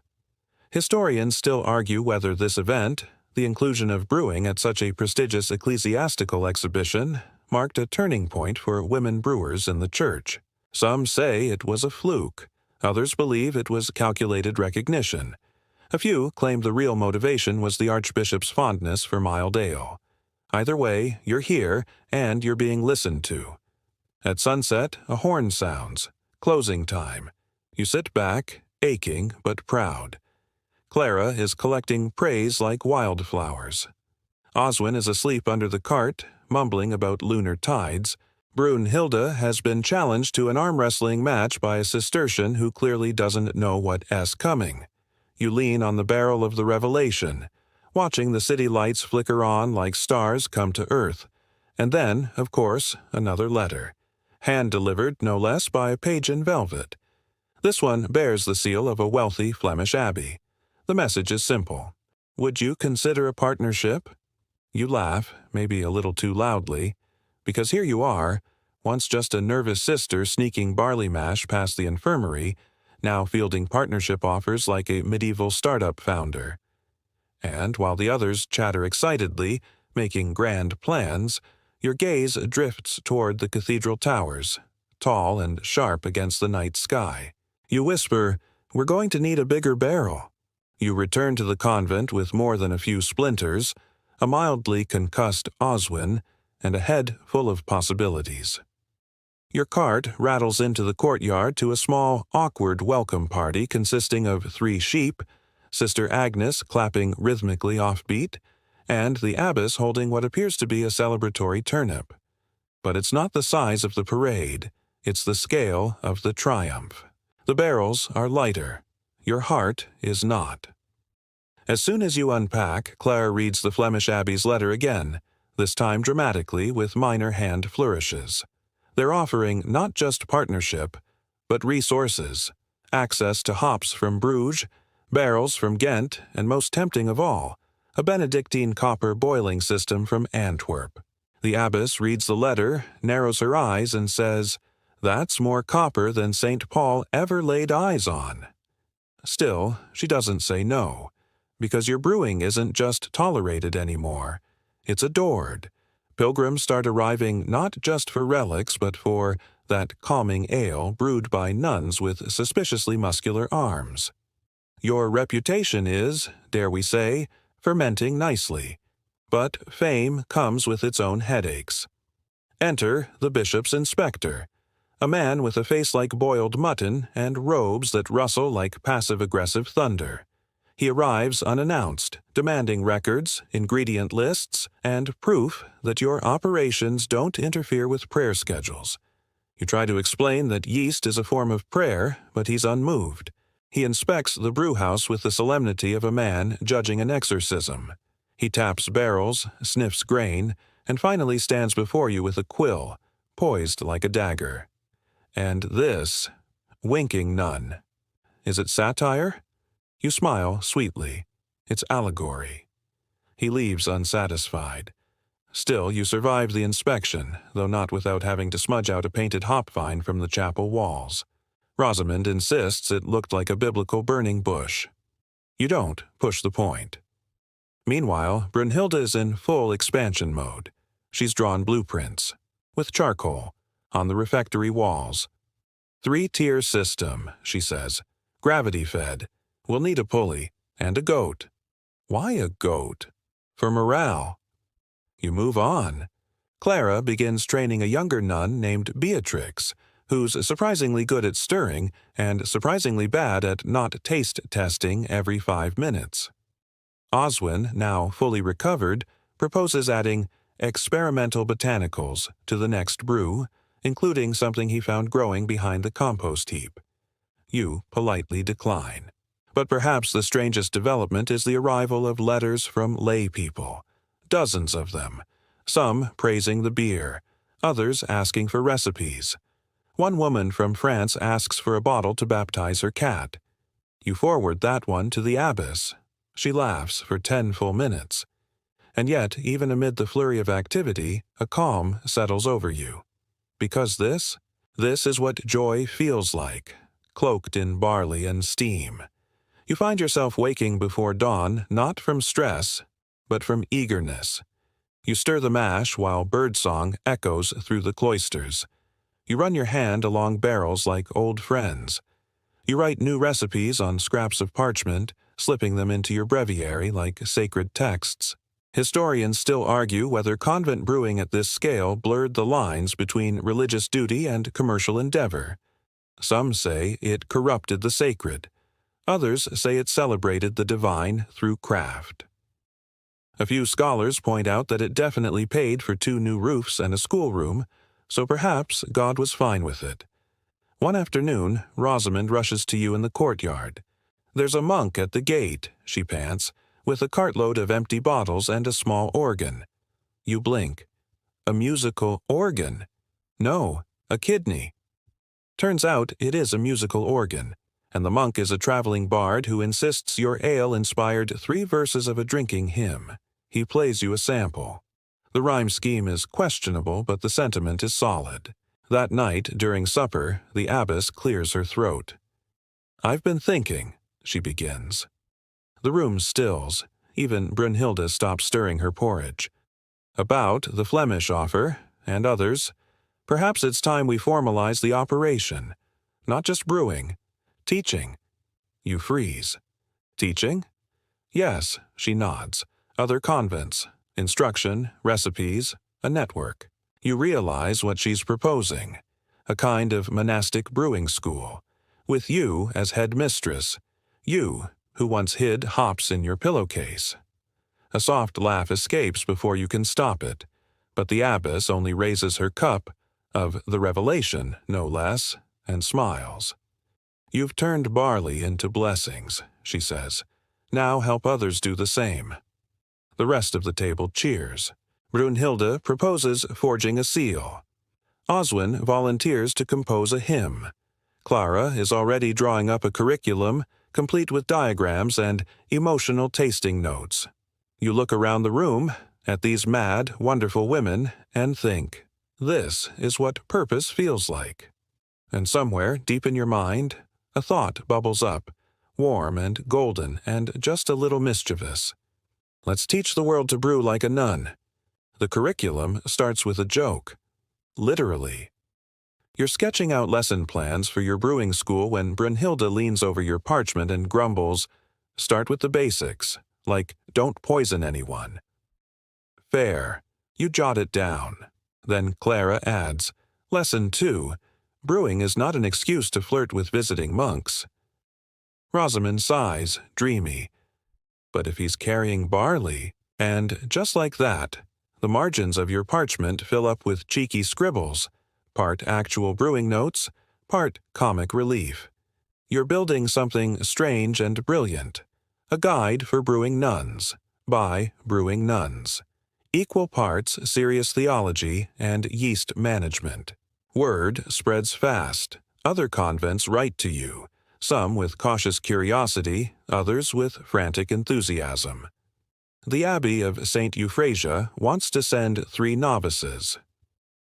Historians still argue whether this event, the inclusion of brewing at such a prestigious ecclesiastical exhibition, marked a turning point for women brewers in the church. Some say it was a fluke. Others believe it was calculated recognition. A few claim the real motivation was the archbishop's fondness for mild ale. Either way, you're here, and you're being listened to. At sunset, a horn sounds. Closing time. You sit back, aching but proud. Clara is collecting praise like wildflowers. Oswin is asleep under the cart, mumbling about lunar tides. Brunhilde has been challenged to an arm-wrestling match by a Cistercian who clearly doesn't know what's coming. You lean on the barrel of the Revelation, watching the city lights flicker on like stars come to earth. And then, of course, another letter. Hand-delivered, no less, by a page in velvet. This one bears the seal of a wealthy Flemish abbey. The message is simple. Would you consider a partnership? You laugh, maybe a little too loudly, because here you are, once just a nervous sister sneaking barley mash past the infirmary, now fielding partnership offers like a medieval startup founder. And while the others chatter excitedly, making grand plans, your gaze drifts toward the cathedral towers, tall and sharp against the night sky. You whisper, "We're going to need a bigger barrel." You return to the convent with more than a few splinters, a mildly concussed Oswin, and a head full of possibilities. Your cart rattles into the courtyard to a small, awkward welcome party consisting of 3 sheep, Sister Agnes clapping rhythmically offbeat, and the abbess holding what appears to be a celebratory turnip. But it's not the size of the parade, it's the scale of the triumph. The barrels are lighter. Your heart is not. As soon as you unpack, Clara reads the Flemish abbey's letter again, this time dramatically with minor hand flourishes. They're offering not just partnership, but resources, access to hops from Bruges, barrels from Ghent, and most tempting of all, a Benedictine copper boiling system from Antwerp. The abbess reads the letter, narrows her eyes, and says, "That's more copper than St. Paul ever laid eyes on." Still, she doesn't say no. because your brewing isn't just tolerated anymore. It's adored. Pilgrims start arriving not just for relics, but for that calming ale brewed by nuns with suspiciously muscular arms. Your reputation is, dare we say, fermenting nicely. But fame comes with its own headaches. Enter the bishop's inspector, a man with a face like boiled mutton and robes that rustle like passive-aggressive thunder. He arrives unannounced, demanding records, ingredient lists, and proof that your operations don't interfere with prayer schedules. You try to explain that yeast is a form of prayer, but he's unmoved. He inspects the brewhouse with the solemnity of a man judging an exorcism. He taps barrels, sniffs grain, and finally stands before you with a quill, poised like a dagger. And this, winking nun. Is it satire? You smile sweetly. It's allegory. He leaves unsatisfied. Still, you survive the inspection, though not without having to smudge out a painted hop vine from the chapel walls. Rosamond insists it looked like a biblical burning bush. You don't push the point. Meanwhile, Brunhilde is in full expansion mode. She's drawn blueprints, with charcoal, on the refectory walls. 3-tier system, she says. Gravity-fed. We'll need a pulley, and a goat. Why a goat? For morale. You move on. Clara begins training a younger nun named Beatrix, who's surprisingly good at stirring and surprisingly bad at not taste testing every 5 minutes. Oswin, now fully recovered, proposes adding experimental botanicals to the next brew, including something he found growing behind the compost heap. You politely decline. But perhaps the strangest development is the arrival of letters from lay people, dozens of them, some praising the beer, others asking for recipes. One woman from France asks for a bottle to baptize her cat. You forward that one to the abbess. She laughs for 10 full minutes. And yet, even amid the flurry of activity, a calm settles over you. Because this is what joy feels like, cloaked in barley and steam. You find yourself waking before dawn not from stress, but from eagerness. You stir the mash while birdsong echoes through the cloisters. You run your hand along barrels like old friends. You write new recipes on scraps of parchment, slipping them into your breviary like sacred texts. Historians still argue whether convent brewing at this scale blurred the lines between religious duty and commercial endeavor. Some say it corrupted the sacred. Others say it celebrated the divine through craft. A few scholars point out that it definitely paid for 2 new roofs and a schoolroom, so perhaps God was fine with it. One afternoon, Rosamond rushes to you in the courtyard. There's a monk at the gate, she pants, with a cartload of empty bottles and a small organ. You blink. A musical organ? No, a kidney. Turns out it is a musical organ, and the monk is a traveling bard who insists your ale inspired 3 verses of a drinking hymn. He plays you a sample. The rhyme scheme is questionable, but the sentiment is solid. That night, during supper, the abbess clears her throat. "I've been thinking," she begins. The room stills. Even Brunhilde stops stirring her porridge. About the Flemish offer, and others. Perhaps it's time we formalize the operation. Not just brewing. Teaching. You freeze. Teaching? Yes, she nods. Other convents. Instruction, recipes, a network. You realize what she's proposing. A kind of monastic brewing school. With you as headmistress. You, who once hid hops in your pillowcase. A soft laugh escapes before you can stop it, but the abbess only raises her cup, of the revelation, no less, and smiles. "You've turned barley into blessings," she says. "Now help others do the same." The rest of the table cheers. Brunhilde proposes forging a seal. Oswin volunteers to compose a hymn. Clara is already drawing up a curriculum, complete with diagrams and emotional tasting notes. You look around the room, at these mad, wonderful women, and think, this is what purpose feels like. And somewhere, deep in your mind, a thought bubbles up. warm and golden and just a little mischievous. Let's teach the world to brew like a nun. The curriculum starts with a joke. Literally. You're sketching out lesson plans for your brewing school when Brunhilde leans over your parchment and grumbles, "Start with the basics, like don't poison anyone." Fair. You jot it down. Then Clara adds, "Lesson 2. Brewing is not an excuse to flirt with visiting monks." Rosamond sighs, dreamy. But if he's carrying barley, and just like that, the margins of your parchment fill up with cheeky scribbles, part actual brewing notes, part comic relief. You're building something strange and brilliant. A guide for brewing nuns, by brewing nuns. Equal parts serious theology and yeast management. Word spreads fast. Other convents write to you, some with cautious curiosity, others with frantic enthusiasm. The Abbey of St. Euphrasia wants to send 3 novices.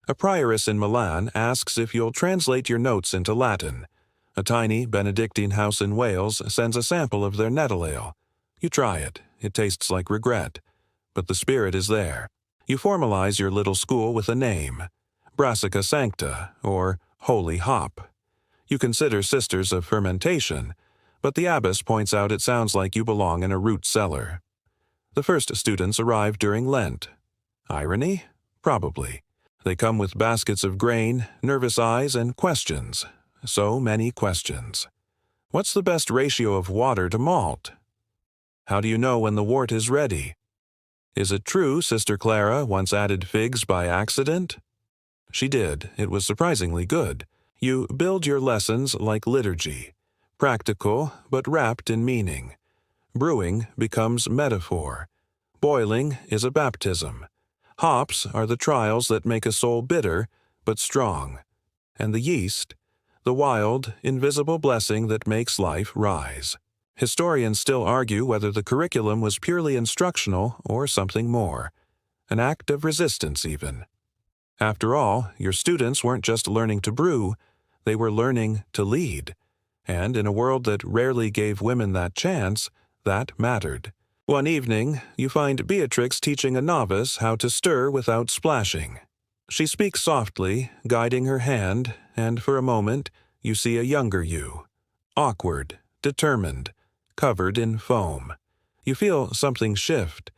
A prioress in Milan asks if you'll translate your notes into Latin. A tiny Benedictine house in Wales sends a sample of their nettle ale. You try it. It tastes like regret. But the spirit is there. You formalize your little school with a name, Brassica Sancta, or Holy Hop. You consider Sisters of Fermentation, but the abbess points out it sounds like you belong in a root cellar. The first students arrive during Lent. Irony? Probably. They come with baskets of grain, nervous eyes, and questions. So many questions. What's the best ratio of water to malt? How do you know when the wort is ready? Is it true Sister Clara once added figs by accident? She did. It was surprisingly good. You build your lessons like liturgy, practical but wrapped in meaning. Brewing becomes metaphor. Boiling is a baptism. Hops are the trials that make a soul bitter but strong. And the yeast, the wild, invisible blessing that makes life rise. Historians still argue whether the curriculum was purely instructional or something more. An act of resistance, even. After all, your students weren't just learning to brew, they were learning to lead. And in a world that rarely gave women that chance, that mattered. One evening, you find Beatrix teaching a novice how to stir without splashing. She speaks softly, guiding her hand, and for a moment, you see a younger you. Awkward, determined, covered in foam. You feel something shift.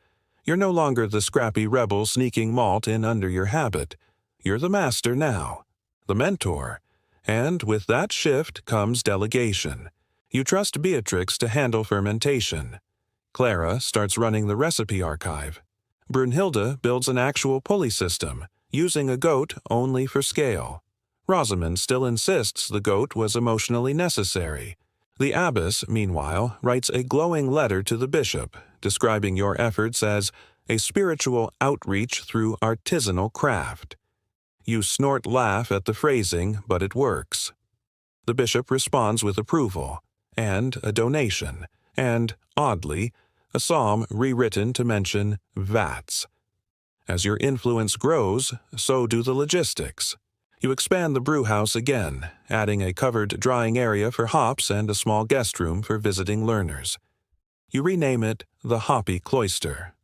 You're no longer the scrappy rebel sneaking malt in under your habit. You're the master now, the mentor. And with that shift comes delegation. You trust Beatrix to handle fermentation. Clara starts running the recipe archive. Brunhilde builds an actual pulley system, using a goat only for scale. Rosamond still insists the goat was emotionally necessary. The abbess, meanwhile, writes a glowing letter to the bishop, describing your efforts as a spiritual outreach through artisanal craft. You snort-laugh at the phrasing, but it works. The bishop responds with approval, and a donation, and, oddly, a psalm rewritten to mention vats. As your influence grows, so do the logistics. You expand the brewhouse again, adding a covered drying area for hops and a small guest room for visiting learners. You rename it the Hoppy Cloister.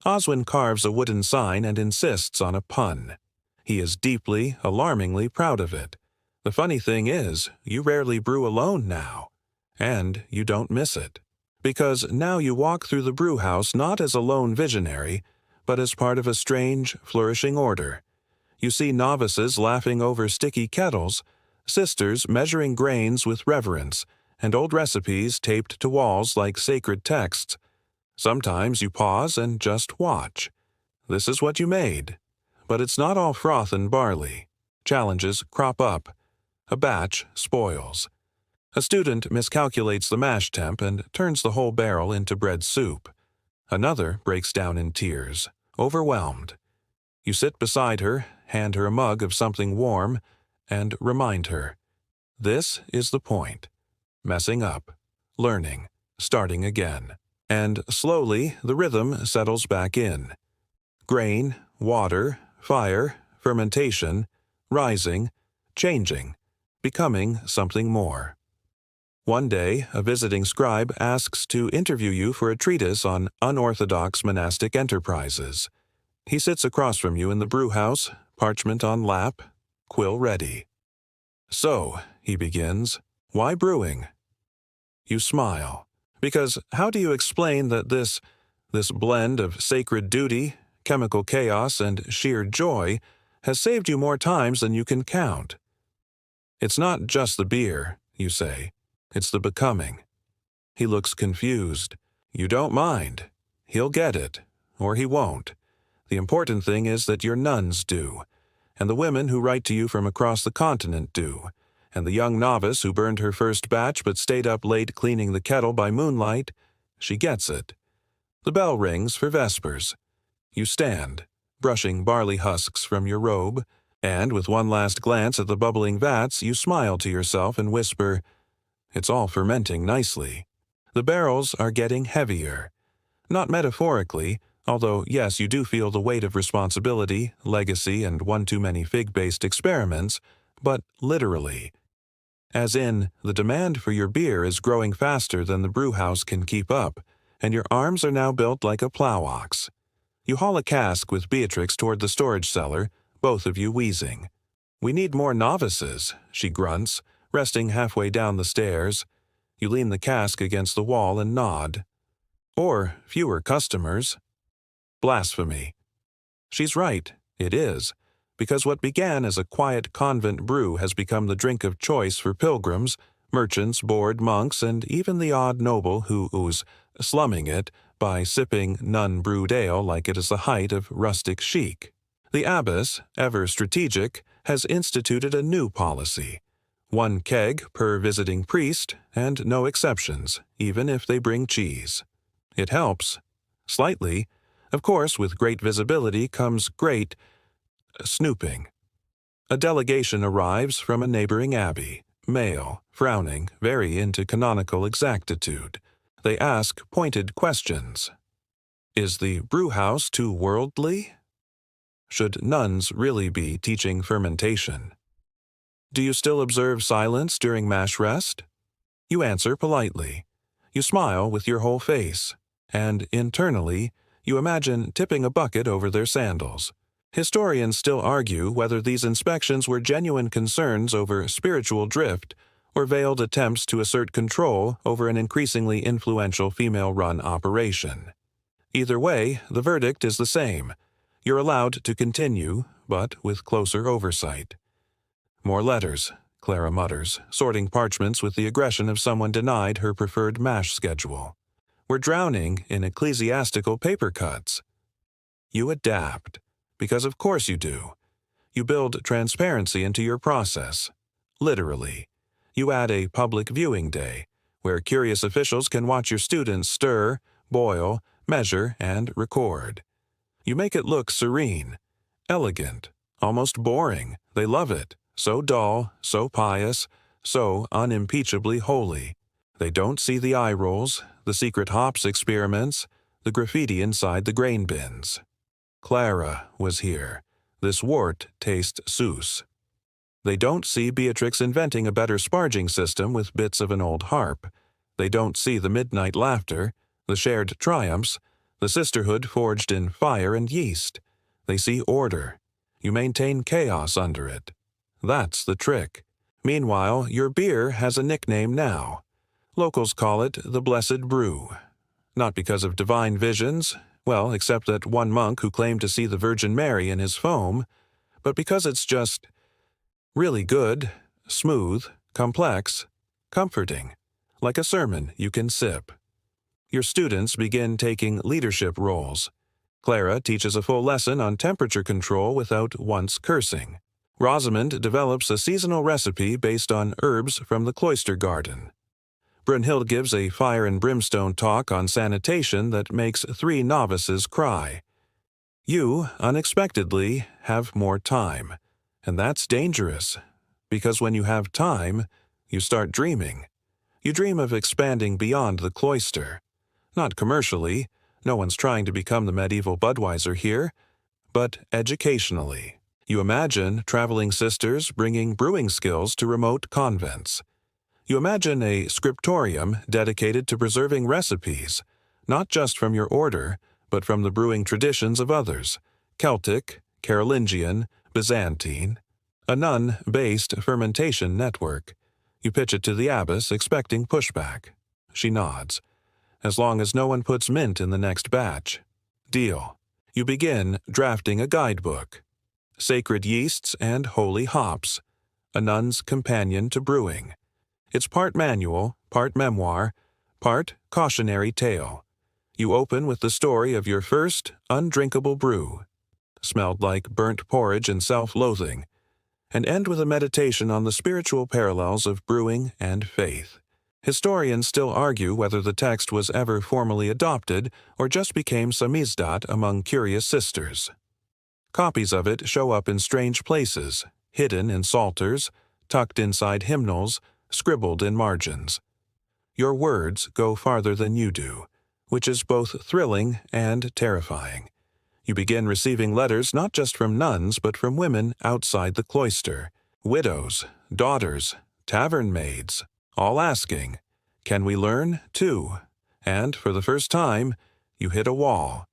Oswin carves a wooden sign and insists on a pun. He is deeply, alarmingly proud of it. The funny thing is, you rarely brew alone now. And you don't miss it. Because now you walk through the brewhouse not as a lone visionary, but as part of a strange, flourishing order. You see novices laughing over sticky kettles, sisters measuring grains with reverence, and old recipes taped to walls like sacred texts. Sometimes you pause and just watch. This is what you made. But it's not all froth and barley. Challenges crop up. A batch spoils. A student miscalculates the mash temp and turns the whole barrel into bread soup. Another breaks down in tears, overwhelmed. You sit beside her, hand her a mug of something warm, and remind her. This is the point. Messing up, learning, starting again. And slowly the rhythm settles back in. Grain, water, fire, fermentation, rising, changing, becoming something more. One day, a visiting scribe asks to interview you for a treatise on unorthodox monastic enterprises. He sits across from you in the brewhouse, parchment on lap, quill ready. "So," he begins, "why brewing?" You smile, because how do you explain that this blend of sacred duty, chemical chaos, and sheer joy has saved you more times than you can count? "It's not just the beer," you say. "It's the becoming." He looks confused. You don't mind. He'll get it, or he won't. The important thing is that your nuns do, and the women who write to you from across the continent do, and the young novice who burned her first batch but stayed up late cleaning the kettle by moonlight, she gets it. The bell rings for vespers. You stand, brushing barley husks from your robe, and with one last glance at the bubbling vats, you smile to yourself and whisper, "It's all fermenting nicely." The barrels are getting heavier. Not metaphorically, although yes, you do feel the weight of responsibility, legacy, and one too many fig-based experiments, but literally. As in, the demand for your beer is growing faster than the brewhouse can keep up, and your arms are now built like a plow ox. You haul a cask with Beatrix toward the storage cellar, both of you wheezing. "We need more novices," she grunts, resting halfway down the stairs. You lean the cask against the wall and nod. "Or fewer customers." Blasphemy. She's right, it is, because what began as a quiet convent brew has become the drink of choice for pilgrims, merchants, bored monks, and even the odd noble who's slumming it by sipping nun brewed ale like it is the height of rustic chic. The abbess, ever strategic, has instituted a new policy. 1 keg per visiting priest, and no exceptions, even if they bring cheese. It helps. Slightly. Of course, with great visibility comes great snooping. A delegation arrives from a neighboring abbey, male, frowning, very into canonical exactitude. They ask pointed questions. Is the brewhouse too worldly? Should nuns really be teaching fermentation? Do you still observe silence during mash rest? You answer politely. You smile with your whole face, and internally, you imagine tipping a bucket over their sandals. Historians still argue whether these inspections were genuine concerns over spiritual drift or veiled attempts to assert control over an increasingly influential female-run operation. Either way, the verdict is the same. You're allowed to continue, but with closer oversight. "More letters," Clara mutters, sorting parchments with the aggression of someone denied her preferred mash schedule. "We're drowning in ecclesiastical paper cuts." You adapt, because of course you do. You build transparency into your process. Literally. You add a public viewing day, where curious officials can watch your students stir, boil, measure, and record. You make it look serene, elegant, almost boring. They love it. So dull, so pious, so unimpeachably holy. They don't see the eye rolls, the secret hops experiments, the graffiti inside the grain bins. Clara was here. This wort tastes Seuss. They don't see Beatrix inventing a better sparging system with bits of an old harp. They don't see the midnight laughter, the shared triumphs, the sisterhood forged in fire and yeast. They see order. You maintain chaos under it. That's the trick. Meanwhile, your beer has a nickname now. Locals call it the Blessed Brew. Not because of divine visions, well, except that one monk who claimed to see the Virgin Mary in his foam, but because it's just really good, smooth, complex, comforting, like a sermon you can sip. Your students begin taking leadership roles. Clara teaches a full lesson on temperature control without once cursing. Rosamond develops a seasonal recipe based on herbs from the cloister garden. Brunhild gives a fire and brimstone talk on sanitation that makes 3 novices cry. You, unexpectedly, have more time. And that's dangerous, because when you have time, you start dreaming. You dream of expanding beyond the cloister. Not commercially, no one's trying to become the medieval Budweiser here, but educationally. You imagine traveling sisters bringing brewing skills to remote convents. You imagine a scriptorium dedicated to preserving recipes, not just from your order, but from the brewing traditions of others, Celtic, Carolingian, Byzantine, a nun-based fermentation network. You pitch it to the abbess, expecting pushback. She nods. As long as no one puts mint in the next batch. Deal. You begin drafting a guidebook. Sacred yeasts and holy hops. A nun's companion to brewing. It's part manual, part memoir, part cautionary tale. You open with the story of your first undrinkable brew. Smelled like burnt porridge and self-loathing. And end with a meditation on the spiritual parallels of brewing and faith. Historians still argue whether the text was ever formally adopted or just became samizdat among curious sisters. Copies of it show up in strange places, hidden in psalters, tucked inside hymnals, scribbled in margins. Your words go farther than you do, which is both thrilling and terrifying. You begin receiving letters not just from nuns but from women outside the cloister, widows, daughters, tavern maids, all asking, "Can we learn, too?" And, for the first time, you hit a wall.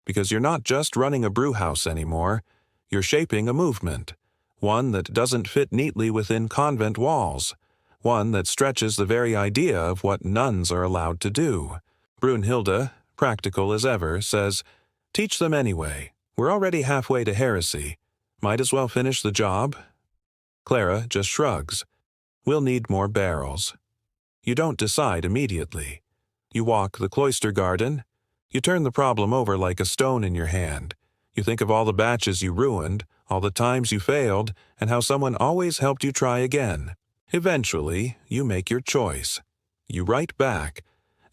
Because you're not just running a brew house anymore, you're shaping a movement, one that doesn't fit neatly within convent walls, one that stretches the very idea of what nuns are allowed to do. Brunhilde, practical as ever, says, "Teach them anyway. We're already halfway to heresy. Might as well finish the job." Clara just shrugs. "We'll need more barrels." You don't decide immediately. You walk the cloister garden. You turn the problem over like a stone in your hand. You think of all the batches you ruined, all the times you failed, and how someone always helped you try again. Eventually, you make your choice. You write back.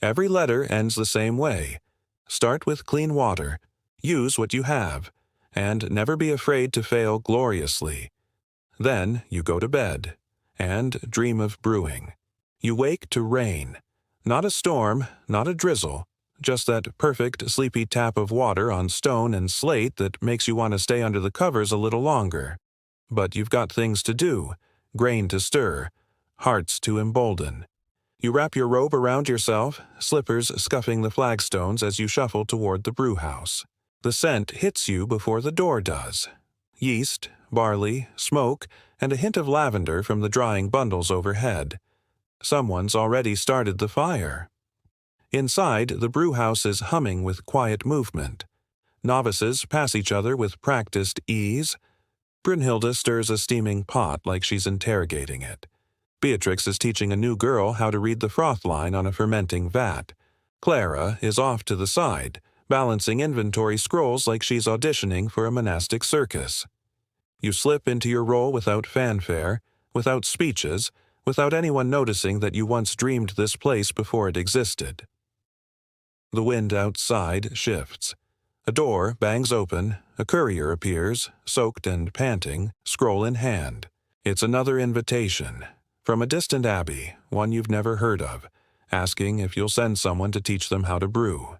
Every letter ends the same way. Start with clean water. Use what you have. And never be afraid to fail gloriously. Then you go to bed. And dream of brewing. You wake to rain. Not a storm, not a drizzle. Just that perfect, sleepy tap of water on stone and slate that makes you want to stay under the covers a little longer. But you've got things to do, grain to stir, hearts to embolden. You wrap your robe around yourself, slippers scuffing the flagstones as you shuffle toward the brew house. The scent hits you before the door does. Yeast, barley, smoke, and a hint of lavender from the drying bundles overhead. Someone's already started the fire. Inside, the brew house is humming with quiet movement. Novices pass each other with practiced ease. Brunhilde stirs a steaming pot like she's interrogating it. Beatrix is teaching a new girl how to read the froth line on a fermenting vat. Clara is off to the side, balancing inventory scrolls like she's auditioning for a monastic circus. You slip into your role without fanfare, without speeches, without anyone noticing that you once dreamed this place before it existed. The wind outside shifts. A door bangs open, a courier appears, soaked and panting, scroll in hand. It's another invitation, from a distant abbey, one you've never heard of, asking if you'll send someone to teach them how to brew.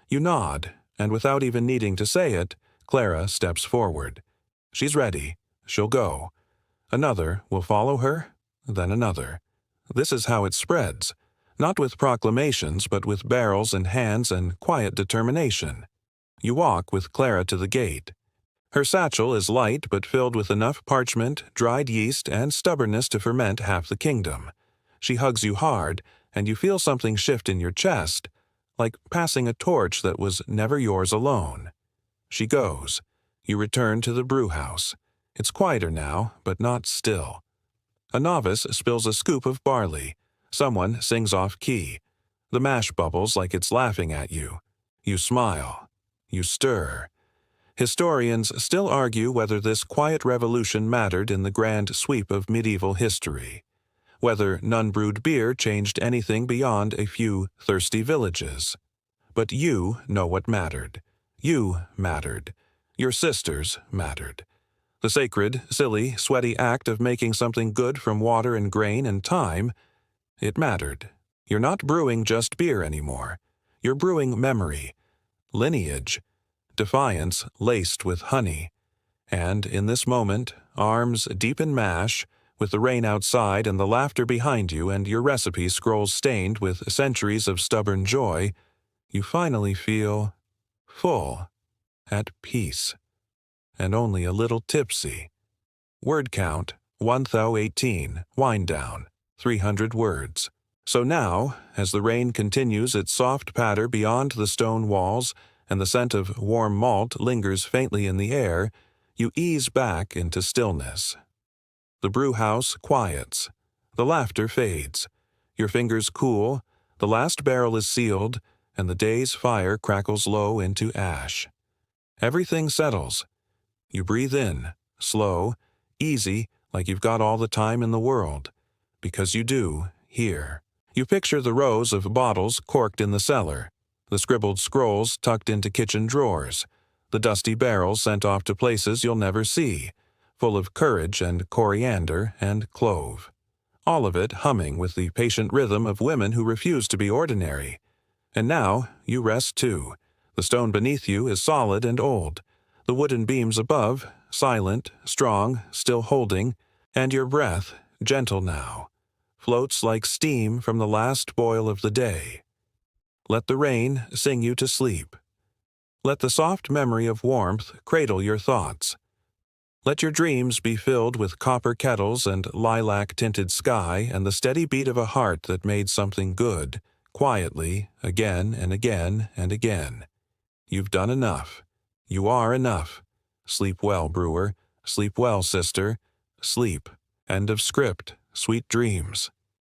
You nod, and without even needing to say it, Clara steps forward. She's ready. She'll go. Another will follow her, then another. This is how it spreads, not with proclamations, but with barrels and hands and quiet determination. You walk with Clara to the gate. Her satchel is light but filled with enough parchment, dried yeast, and stubbornness to ferment half the kingdom. She hugs you hard, and you feel something shift in your chest, like passing a torch that was never yours alone. She goes. You return to the brew house. It's quieter now, but not still. A novice spills a scoop of barley. Someone sings off key. The mash bubbles like it's laughing at you. You smile. You stir. Historians still argue whether this quiet revolution mattered in the grand sweep of medieval history, whether nun-brewed beer changed anything beyond a few thirsty villages. But you know what mattered. You mattered. Your sisters mattered. The sacred, silly, sweaty act of making something good from water and grain and time, it mattered. You're not brewing just beer anymore. You're brewing memory, lineage, defiance laced with honey. And in this moment, arms deep in mash, With the rain outside and the laughter behind you and your recipe scrolls stained with centuries of stubborn joy, you finally feel full, at peace, and only a little tipsy. Word count, 1018, wind down, 300 words. So now, as the rain continues its soft patter beyond the stone walls and the scent of warm malt lingers faintly in the air, you ease back into stillness. The brew house quiets. The laughter fades. Your fingers cool, the last barrel is sealed, and the day's fire crackles low into ash. Everything settles. You breathe in, slow, easy, like you've got all the time in the world. Because you do, here. You picture the rows of bottles corked in the cellar, the scribbled scrolls tucked into kitchen drawers, the dusty barrels sent off to places you'll never see, full of courage and coriander and clove. All of it humming with the patient rhythm of women who refuse to be ordinary. And now you rest too. The stone beneath you is solid and old, the wooden beams above, silent, strong, still holding, and your breath, gentle now, floats like steam from the last boil of the day. Let the rain sing you to sleep. Let the soft memory of warmth cradle your thoughts. Let your dreams be filled with copper kettles and lilac-tinted sky and the steady beat of a heart that made something good, quietly, again and again and again. You've done enough. You are enough. Sleep well, brewer. Sleep well, sister. Sleep. End of script. Sweet dreams.